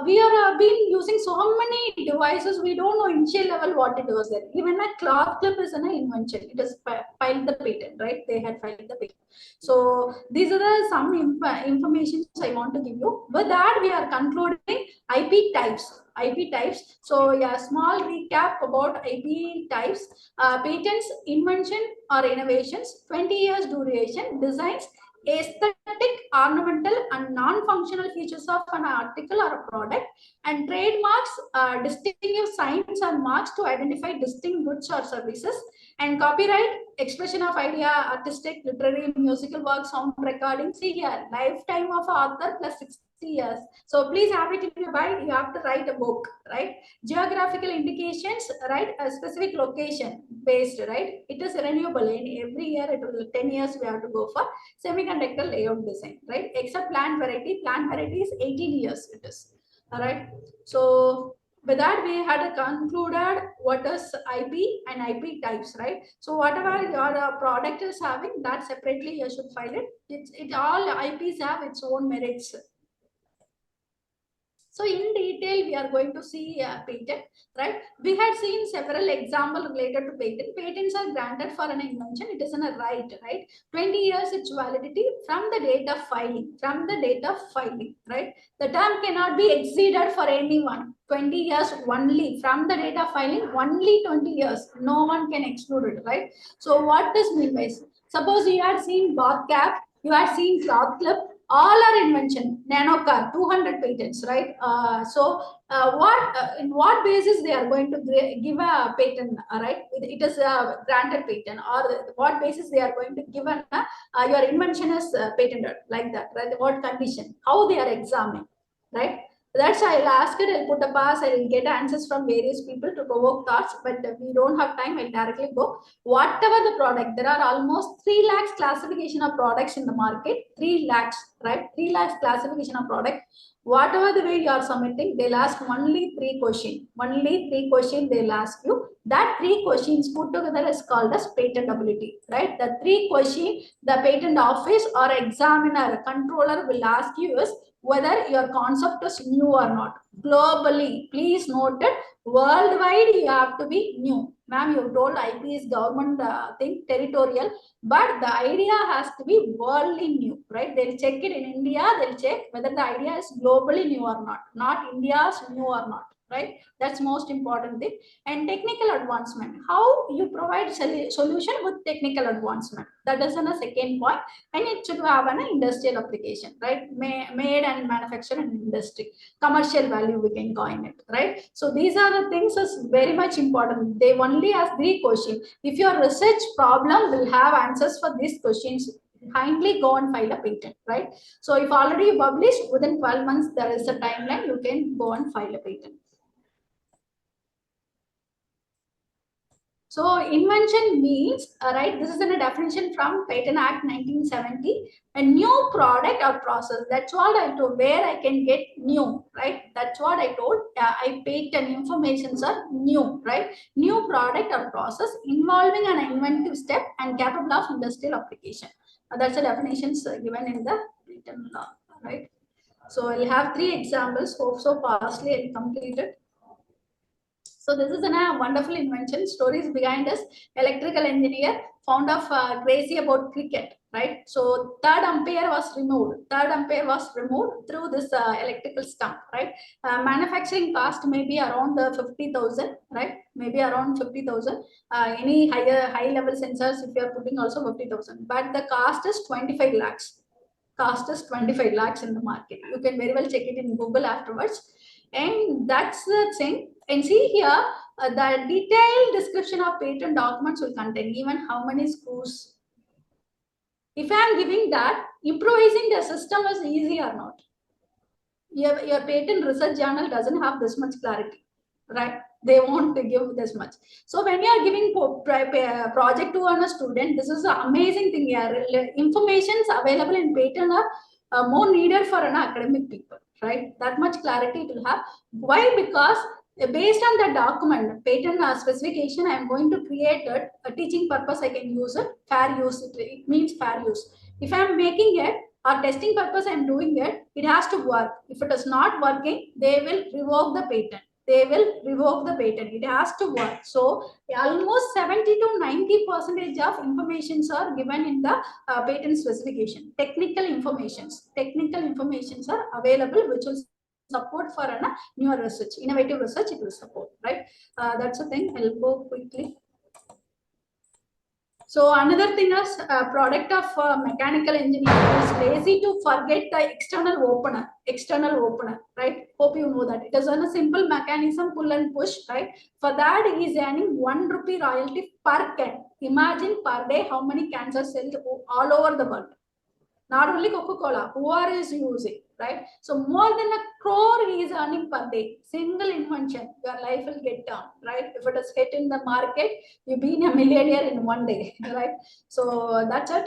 Speaker 1: we are been using so many devices, we don't know initial level what it was there. Even a cloth clip is an invention. It is filed the patent, right? They had filed the patent. So these are the some information I want to give you. With that, we are concluding IP types. IP types. So yeah, small recap about IP types. Patents, invention or innovations, 20 years duration, designs, aesthetic, ornamental and non-functional features of an article or a product, and trademarks, distinctive signs or marks to identify distinct goods or services, and copyright, expression of idea, artistic, literary, musical work, sound recording. See here, lifetime of author plus 60 years. So please have it in your mind. You have to write a book, right? Geographical indications, right? A specific location based, right? It is renewable. In every year, it will 10 years we have to go for semiconductor layout design, right? Except plant variety is 18 years. It is all right. So with that, we had concluded what is IP and IP types, right? So whatever your product is having, that separately you should file it. It all IPs have its own merits. So in detail, we are going to see patent, right? We had seen several examples related to patent. Patents are granted for an invention. It is a right? 20 years its validity from the date of filing, right? The term cannot be exceeded for anyone. 20 years only from the date of filing, only 20 years. No one can exclude it, right? So what does mean by this? Suppose you had seen bath cap, you had seen cloth clip, all are invention. Nano car, 200 patents, right? In what basis they are going to give a patent, right? It is a granted patent, or what basis they are going to give your invention is patented, like that, right? What condition? How they are examining, right? That's why I'll ask it, I'll put a pass, I'll get answers from various people to provoke thoughts, but we don't have time, I'll directly go. Whatever the product, there are almost 3 lakhs classification of products in the market, 3 lakhs, right? 3 lakhs classification of product. Whatever the way you are submitting, they'll ask only 3 questions. Only 3 questions they'll ask you. That 3 questions put together is called as patentability, right? The 3 questions the patent office or examiner, controller will ask you is whether your concept is new or not. Globally, please note it, worldwide you have to be new. Ma'am, you told IP is government thing, territorial, but the idea has to be worldly new, right? They'll check it in India, they'll check whether the idea is globally new or not India's new or not, right? That's most important thing. And technical advancement, how you provide solution with technical advancement. That is in a second point, and it should have an industrial application, right? Made and manufactured in industry. Commercial value we can coin it, right? So these are the things is very much important. They only ask 3 questions. If your research problem will have answers for these questions, kindly go and file a patent, right? So if already published within 12 months, there is a timeline, you can go and file a patent. So invention means, right, this is in a definition from Patent Act 1970, a new product or process. That's what I told, where I can get new, right? That's what I told. I patent informations are new, right? New product or process involving an inventive step and capable of industrial application. That's the definitions given in the patent law, right? So I'll have 3 examples. Hope so fastly I'll complete it. So this is a wonderful invention. Stories behind us. Electrical engineer found of crazy about cricket, right? So third umpire was removed. Through this electrical stump, right? Manufacturing cost may be around 50,000, right? Maybe around 50,000. Any high level sensors, if you are putting also 50,000, but the cost is 25 lakhs. Cost is 25 lakhs in the market. You can very well check it in Google afterwards. And that's the thing. And see here, the detailed description of patent documents will contain even how many screws. If I am giving that, improvising the system is easy or not. Your patent research journal doesn't have this much clarity, right? They won't give this much. So when you are giving project to a student, this is an amazing thing here. Informations available in patent are more needed for an academic people, right? That much clarity it will have. Why? Because based on the document, patent specification, I am going to create a teaching purpose. I can use it. Fair use. It means fair use. If I am making it, or testing purpose I'm doing it, it has to work. If it is not working, they will revoke the patent. They will revoke the patent. It has to work. So almost 70 to 90% of informations are given in the patent specification. Technical informations are available, which will support for an newer research, innovative research. It will support, right? That's the thing. I'll go quickly. So another thing is product of mechanical engineering is lazy to forget the external opener, right? Hope you know that. It is on a simple mechanism, pull and push, right? For that, he is earning 1 rupee royalty per can. Imagine per day how many cans are sold all over the world. Not only Coca-Cola, whoever is using, right? So more than 1 crore he is earning per day. Single invention, your life will get down, right? If it is hit in the market, you've been a millionaire in one day, right? So that's it.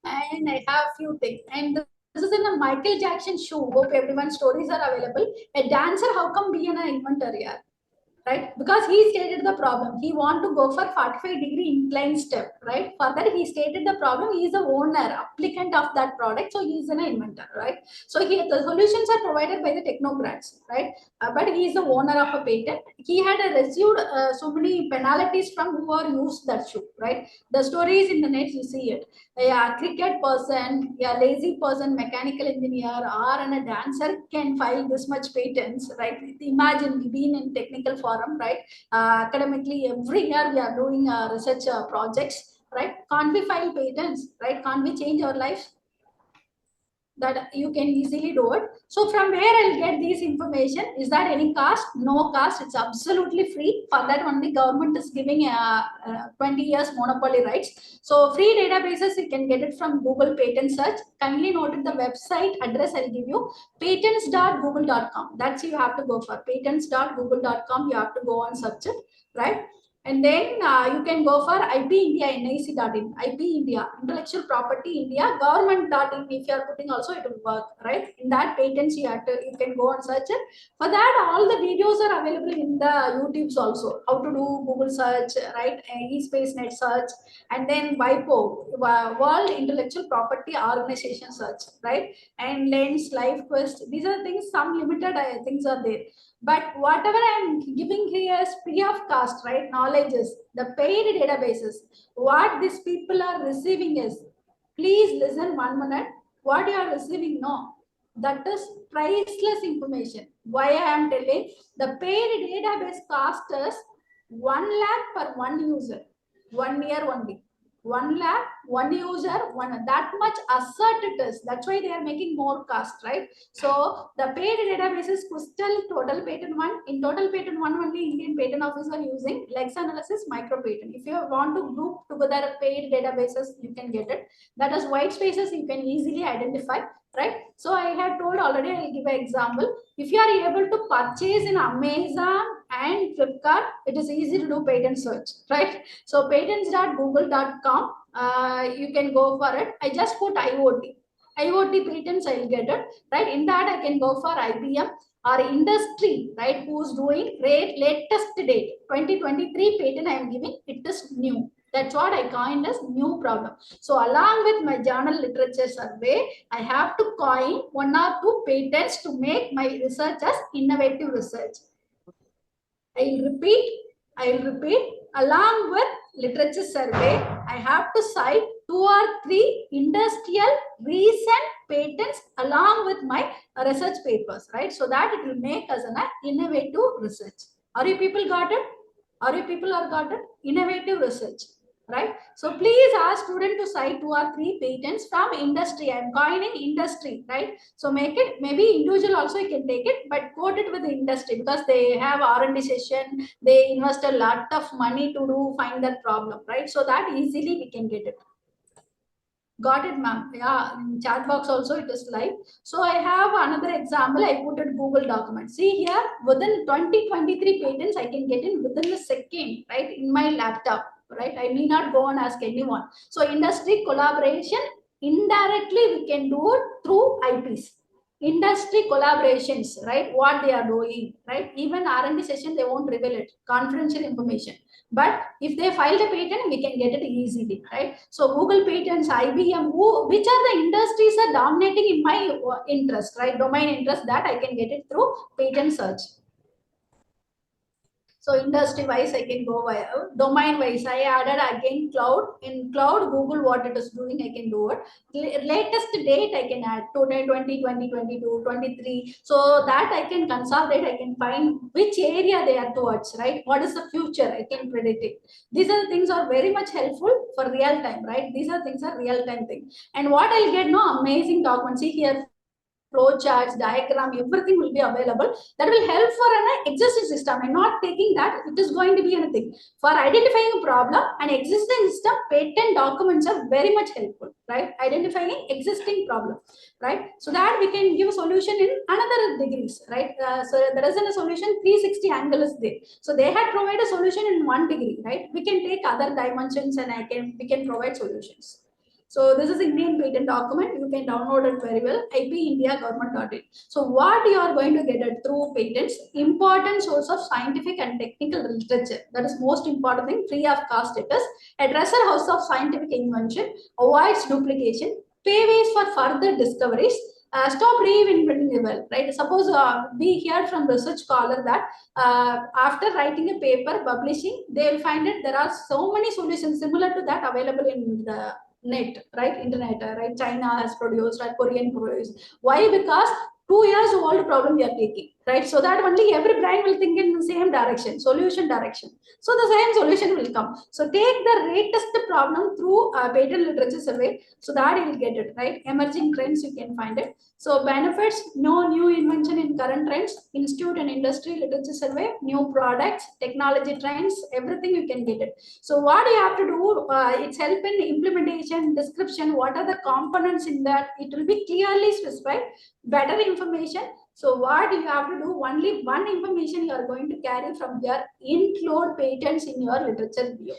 Speaker 1: And I have few things. And this is in a Michael Jackson shoe. Hope everyone's stories are available. A dancer, how come be an inventor here? Right? Because he stated the problem. He want to go for 45-degree incline step, right? Further, he stated the problem. He is the owner, applicant of that product. So he is an inventor, right? So the solutions are provided by the technocrats, right? But he is the owner of a patent. He had received so many penalties from who are used that shoe, right? The story is in the net, you see it. A cricket person, a lazy person, mechanical engineer, or a dancer can file this much patents, right? Imagine we've been in technical forum, right? Academically, every year we are doing research projects, right? Can't we file patents, right? Can't we change our lives? That you can easily do it. So from where I'll get these information? Is that any cost? No cost. It's absolutely free. For that only government is giving 20 years monopoly rights. So free databases, you can get it from Google patent search. Kindly note the website address I'll give you, patents.google.com. That's you have to go for, patents.google.com. You have to go and search it, right? And then you can go for IP India, NIC.in, IP India, Intellectual Property India, government.in. If you are putting also, it will work, right? In that patents, you can go and search it. For that, all the videos are available in the YouTubes also. How to do Google search, right? eSpaceNet search, and then WIPO, World Intellectual Property Organization search, right? And Lens, LifeQuest. These are things, some limited things are there. But whatever I'm giving here is free of cost, right? Knowledge is the paid databases. What these people are receiving is, please listen 1 minute. What you are receiving, no. That is priceless information. Why I am telling? The paid database cost is 1 lakh per one user, 1 year only. 1 lakh, one user, that much asset it is. That's why they are making more cost, right? So the paid database is Crystal, Total Patent 1. In Total Patent 1 only Indian Patent Office are using Lex Analysis, Micro Patent. If you want to group together paid databases, you can get it. That is white spaces you can easily identify, right? So I had told already, I'll give an example. If you are able to purchase in Amazon and Flipkart, it is easy to do patent search, right? So patents.google.com, you can go for it. I just put IoT patents, I'll get it, right? In that I can go for IBM or industry, right? Who's doing latest date 2023 patent I am giving, it is new. That's what I coined as new problem. So along with my journal literature survey, I have to coin 1 or 2 patents to make my research as innovative research. I'll repeat, along with literature survey, I have to cite 2 or 3 industrial recent patents along with my research papers, right? So that it will make us an innovative research. Are you people got it? Are you people are got it? Innovative research, right? So please ask student to cite 2 or 3 patents from industry. I'm coining industry, right? So make it, maybe individual also you can take it, but quote it with the industry because they have R&D session, they invest a lot of money to find that problem, right? So that easily we can get it. Got it, ma'am. Yeah, in chat box also it is live. So I have another example. I put it Google document. See here, within 2023 patents, I can get in within a second, right? In my laptop, right? I need not go and ask anyone. So industry collaboration, indirectly we can do it through IPs. industry collaborations, right? What they are doing, right? Even R&D session, they won't reveal it, confidential information. But if they filed a patent, we can get it easily, right? So Google patents, IBM, which are the industries are dominating in my interest, right? Domain interest, that I can get it through patent search. So industry wise, I can go via domain wise. I added again cloud. In cloud, Google what it is doing, I can do it. Latest date I can add 2020, 2022, 23. So that I can consolidate. I can find which area they are towards, right? What is the future? I can predict it. These are the things are very much helpful for real time, right? These are things are real time thing. And what I'll get, no, amazing documents. See here, flow charts, diagram, everything will be available. That will help for an existing system. I'm not taking that. It is going to be anything. For identifying a problem, an existing system, patent documents are very much helpful, right? Identifying existing problem, right? So that we can give a solution in another degrees, right? So there is a solution 360 angle is there. So they had provided a solution in 1 degree, right? We can take other dimensions and we can provide solutions. So this is Indian patent document. You can download it very well. IP India government.in. So what you are going to get it through patents, important source of scientific and technical literature. That is most important thing, free of cost it is. A dresser house of scientific invention, avoids duplication, pathways for further discoveries, stop reinventing the well, right? Suppose we hear from research scholar that after writing a paper, publishing, they will find that there are so many solutions similar to that available in the net, right? Internet, right? China has produced, right? Korean produced. Why? Because 2 years old problem we are taking, right? So that only every brain will think in the same direction, solution direction. So the same solution will come. So take the latest problem through patent literature survey, so that you will get it, right? Emerging trends, you can find it. So benefits, no new invention in current trends, institute and industry literature survey, new products, technology trends, everything you can get it. So what you have to do, it's help in implementation, description, what are the components in that, it will be clearly specified, better information. So what you have to do, only one information you are going to carry from here, include patents in your literature review.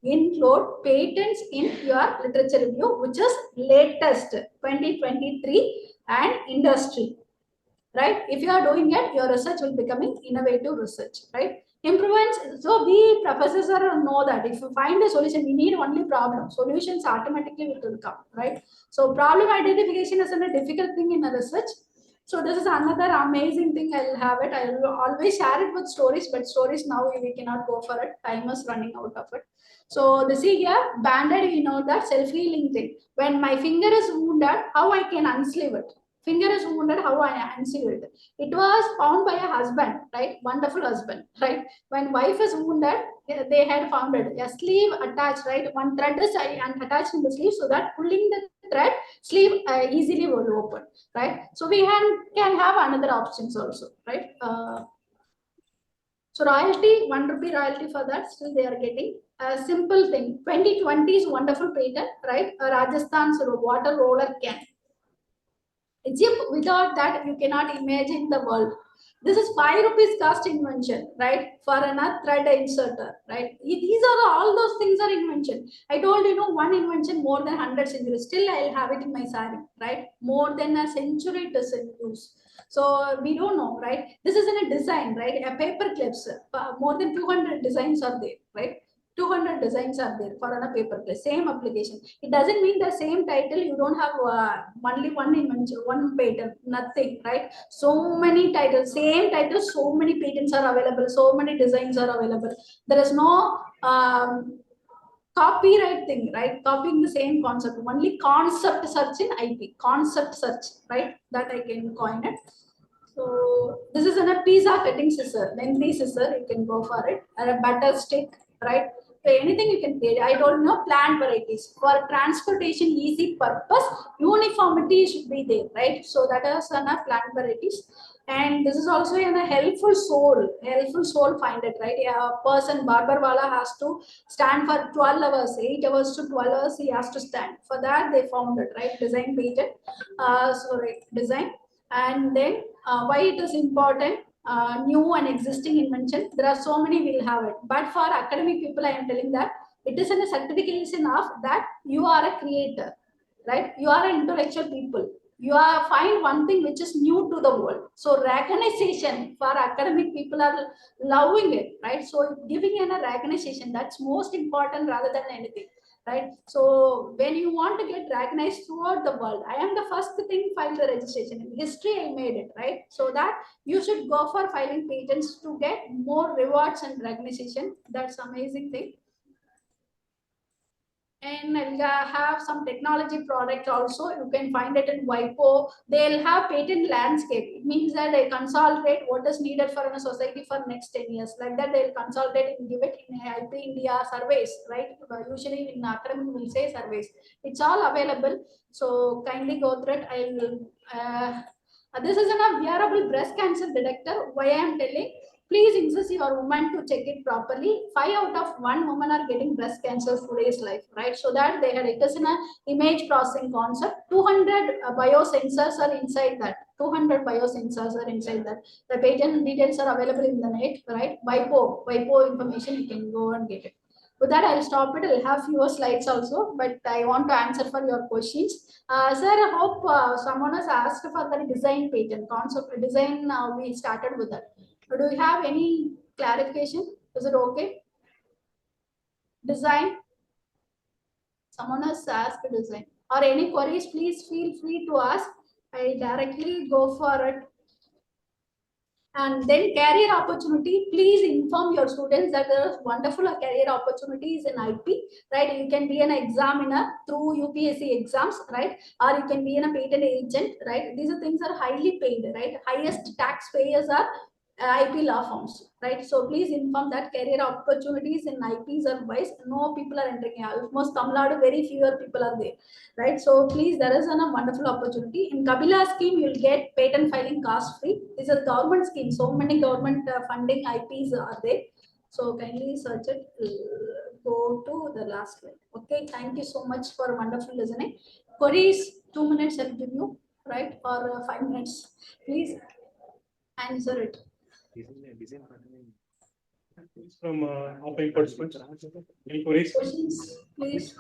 Speaker 1: Include patents in your literature review, which is latest 2023 and industry, right? If you are doing it, your research will becoming innovative research, right? Improvements. So we professors know that if you find a solution, we need only problem. Solutions automatically will come, right? So problem identification is a difficult thing in a research. So this is another amazing thing. I'll have it. I will always share it with stories, but stories now we cannot go for it. Time is running out of it. So this is here, banded, you know that self-healing thing. When my finger is wounded, how I can unsleeve it? Finger is wounded, how I unsleeve it? It was found by a husband, right? Wonderful husband, right? When wife is wounded, they had found it. A sleeve attached, right? One thread is attached in the sleeve, so that pulling the thread, sleeve easily will open, right? So we can have another options also, right? So royalty, 1 rupee royalty for that, still they are getting. A simple thing, 2020 is wonderful patent, right? Rajasthan's water roller can. Egypt, without that, you cannot imagine the world. This is 5 rupees cost invention, right? For another thread inserter, right? These are all those things are invention. I told you know one invention more than 100 centuries. Still, I'll have it in my sari, right? More than a century it is in use. So we don't know, right? This is in a design, right? A paper clips, more than 200 designs are there, right? 200 designs are there for a paper clip, same application. It doesn't mean the same title, you don't have only one invention, one patent, nothing, right? So many titles, same titles, so many patents are available, so many designs are available. There is no copyright thing, right? Copying the same concept, only concept search in IP, concept search, right? That I can coin it. So this is a pizza cutting scissor, lengthy scissor, you can go for it, or a butter stick, right? So anything you can create. I don't know plant varieties. For transportation easy purpose, uniformity should be there, right? So that is a plant varieties. And this is also in a helpful soul find it, right? A person, barber wala has to stand for 12 hours, 8 hours to 12 hours, he has to stand. For that, they found it, right? Design patent, design. And then why it is important, new and existing invention, there are so many will have it, but for academic people I am telling that it is a certification of that you are a creator, right? You are an intellectual people, You are find one thing which is new to the world. So recognition for academic people are loving it, right? So giving an a recognition, that's most important rather than anything, right? So when you want to get recognized throughout the world, I am the first thing file the registration. In history, I made it, right? So that you should go for filing patents to get more rewards and recognition. That's amazing thing. And I'll have some technology product also. You can find it in WIPO. They'll have patent landscape. It means that they consolidate what is needed for a society for next 10 years. Like that, they'll consolidate and give it in IP India surveys, right? Usually in academic, we'll say surveys. It's all available. So kindly go through it. This is a wearable breast cancer detector. Why I am telling? Please insist your woman to check it properly. 5 out of 1 women are getting breast cancer today's life, right? So that they had it is in a image processing concept. 200 biosensors are inside that. 200 biosensors are inside that. The patent details are available in the net, right? WIPO information, you can go and get it. With that, I'll stop it. I'll have fewer slides also, but I want to answer for your questions. Sir, I hope someone has asked for the design patent concept. Design, we started with that. Do you have any clarification? Is it okay? Design? Someone has asked design. Or any queries, please feel free to ask. I directly go for it. And then career opportunity, please inform your students that there are wonderful career opportunities in IP, right? You can be an examiner through UPSC exams, right? Or you can be a patent agent, right? These are things are highly paid, right? Highest taxpayers are IP law firms, right? So please inform that career opportunities in IPs are wise. No people are entering. Almost Tamil Nadu, very fewer people are there, right? So please, there is a wonderful opportunity. In Kabila scheme, you'll get patent filing cost free. This is a government scheme. So many government funding IPs are there. So kindly search it. Go to the last slide. Okay, thank you so much for wonderful listening. Queries, 2 minutes I'll give you, right? Or 5 minutes. Please answer it.
Speaker 5: From offline participants. Any queries?
Speaker 1: Questions, please.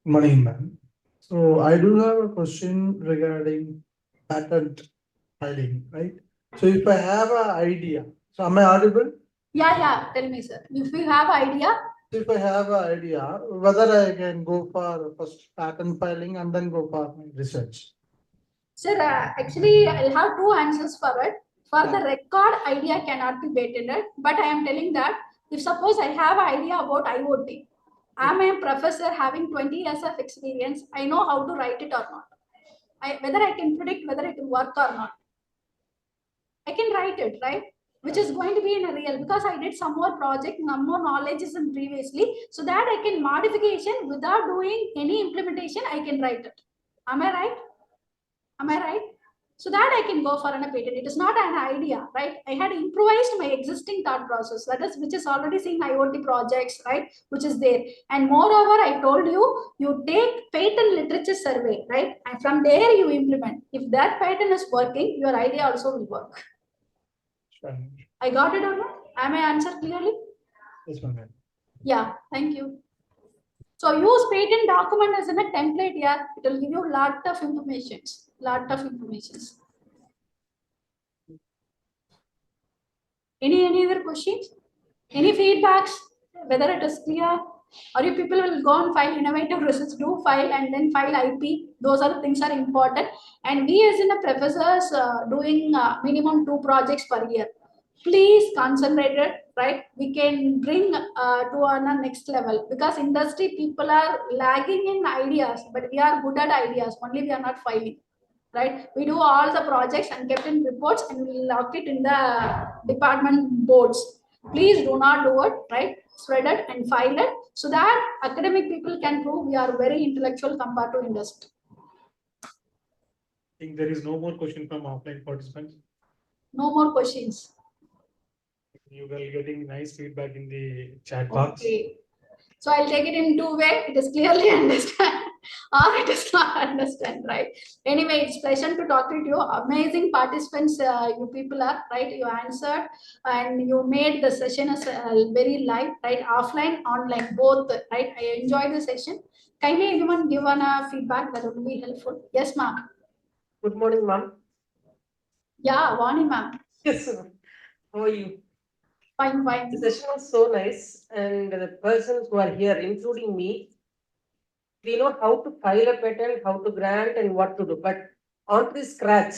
Speaker 6: Morning, ma'am. So I do have a question regarding patent filing, right? So if I have an idea, so am I audible?
Speaker 1: Yeah. Tell me, sir. If you have idea,
Speaker 6: If I have an idea, whether I can go for first patent filing and then go for my research.
Speaker 1: sir, actually, I'll have 2 answers for it. For the record, idea cannot be patented, but I am telling that if suppose I have an idea about IoT, I'm a professor having 20 years of experience, I know how to write it or not. Whether I can predict whether it will work or not. I can write it, right? Which is going to be in a real, because I did some more project, some more knowledge is in previously, so that I can modification without doing any implementation, I can write it. Am I right? Am I right? So that I can go for an patent. It is not an idea, right? I had improvised my existing thought process, that is, which is already seen IoT projects, right? Which is there. And moreover, I told you, you take patent literature survey, right? And from there you implement. If that patent is working, your idea also will work.
Speaker 6: Sure.
Speaker 1: I got it or not? Am I answered clearly?
Speaker 6: Yes, ma'am.
Speaker 1: Yeah, thank you. So use patent document as in a template here. It will give you lot of information. Any other questions? Any feedbacks? Whether it is clear? Or you people will go and file innovative research, do file and then file IP. Those are things are important. And we as in the professors doing minimum 2 projects per year. Please concentrate it, right? We can bring to a next level, because industry people are lagging in ideas, but we are good at ideas, only we are not filing, right? We do all the projects and kept in reports and we lock it in the department boards. Please do not do it, right? Spread it and file it so that academic people can prove we are very intellectual compared to industry.
Speaker 5: I think there is no more question from offline participants.
Speaker 1: No more questions.
Speaker 5: You will getting nice feedback in the chat box.
Speaker 1: Okay. So I'll take it in 2 ways. It is clearly understand or it is not understand, right? Anyway, it's pleasant to talk to you. Amazing participants, you people are, right? You answered and you made the session as very live, right? Offline, online, both, right? I enjoyed the session. Kindly anyone give a feedback, that would be helpful. Yes, ma'am.
Speaker 7: Good morning, ma'am.
Speaker 1: Yeah, Vani ma'am.
Speaker 7: Yes, ma'am. How are you?
Speaker 1: Fine, fine.
Speaker 7: The session was so nice, and the persons who are here, including me, we know how to file a patent, how to grant, and what to do. But on this scratch,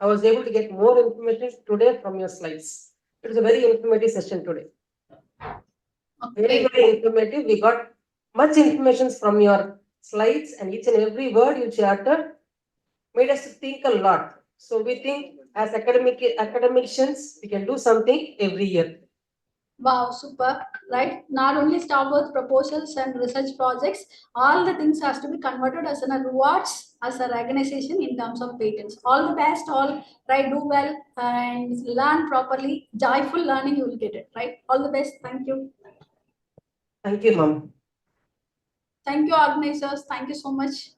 Speaker 7: I was able to get more information today from your slides. It was a very informative session today. Very,
Speaker 1: Okay.
Speaker 7: very informative. We got much information from your slides, and each and every word you chatted made us to think a lot. So we think as academicians, we can do something every year.
Speaker 1: Wow, super, right? Not only start with proposals and research projects, all the things has to be converted as an rewards, as a recognition in terms of patents. All the best, all right, do well and learn properly. Joyful learning, you will get it, right? All the best. Thank you.
Speaker 7: Thank you, ma'am.
Speaker 1: Thank you, organizers. Thank you so much.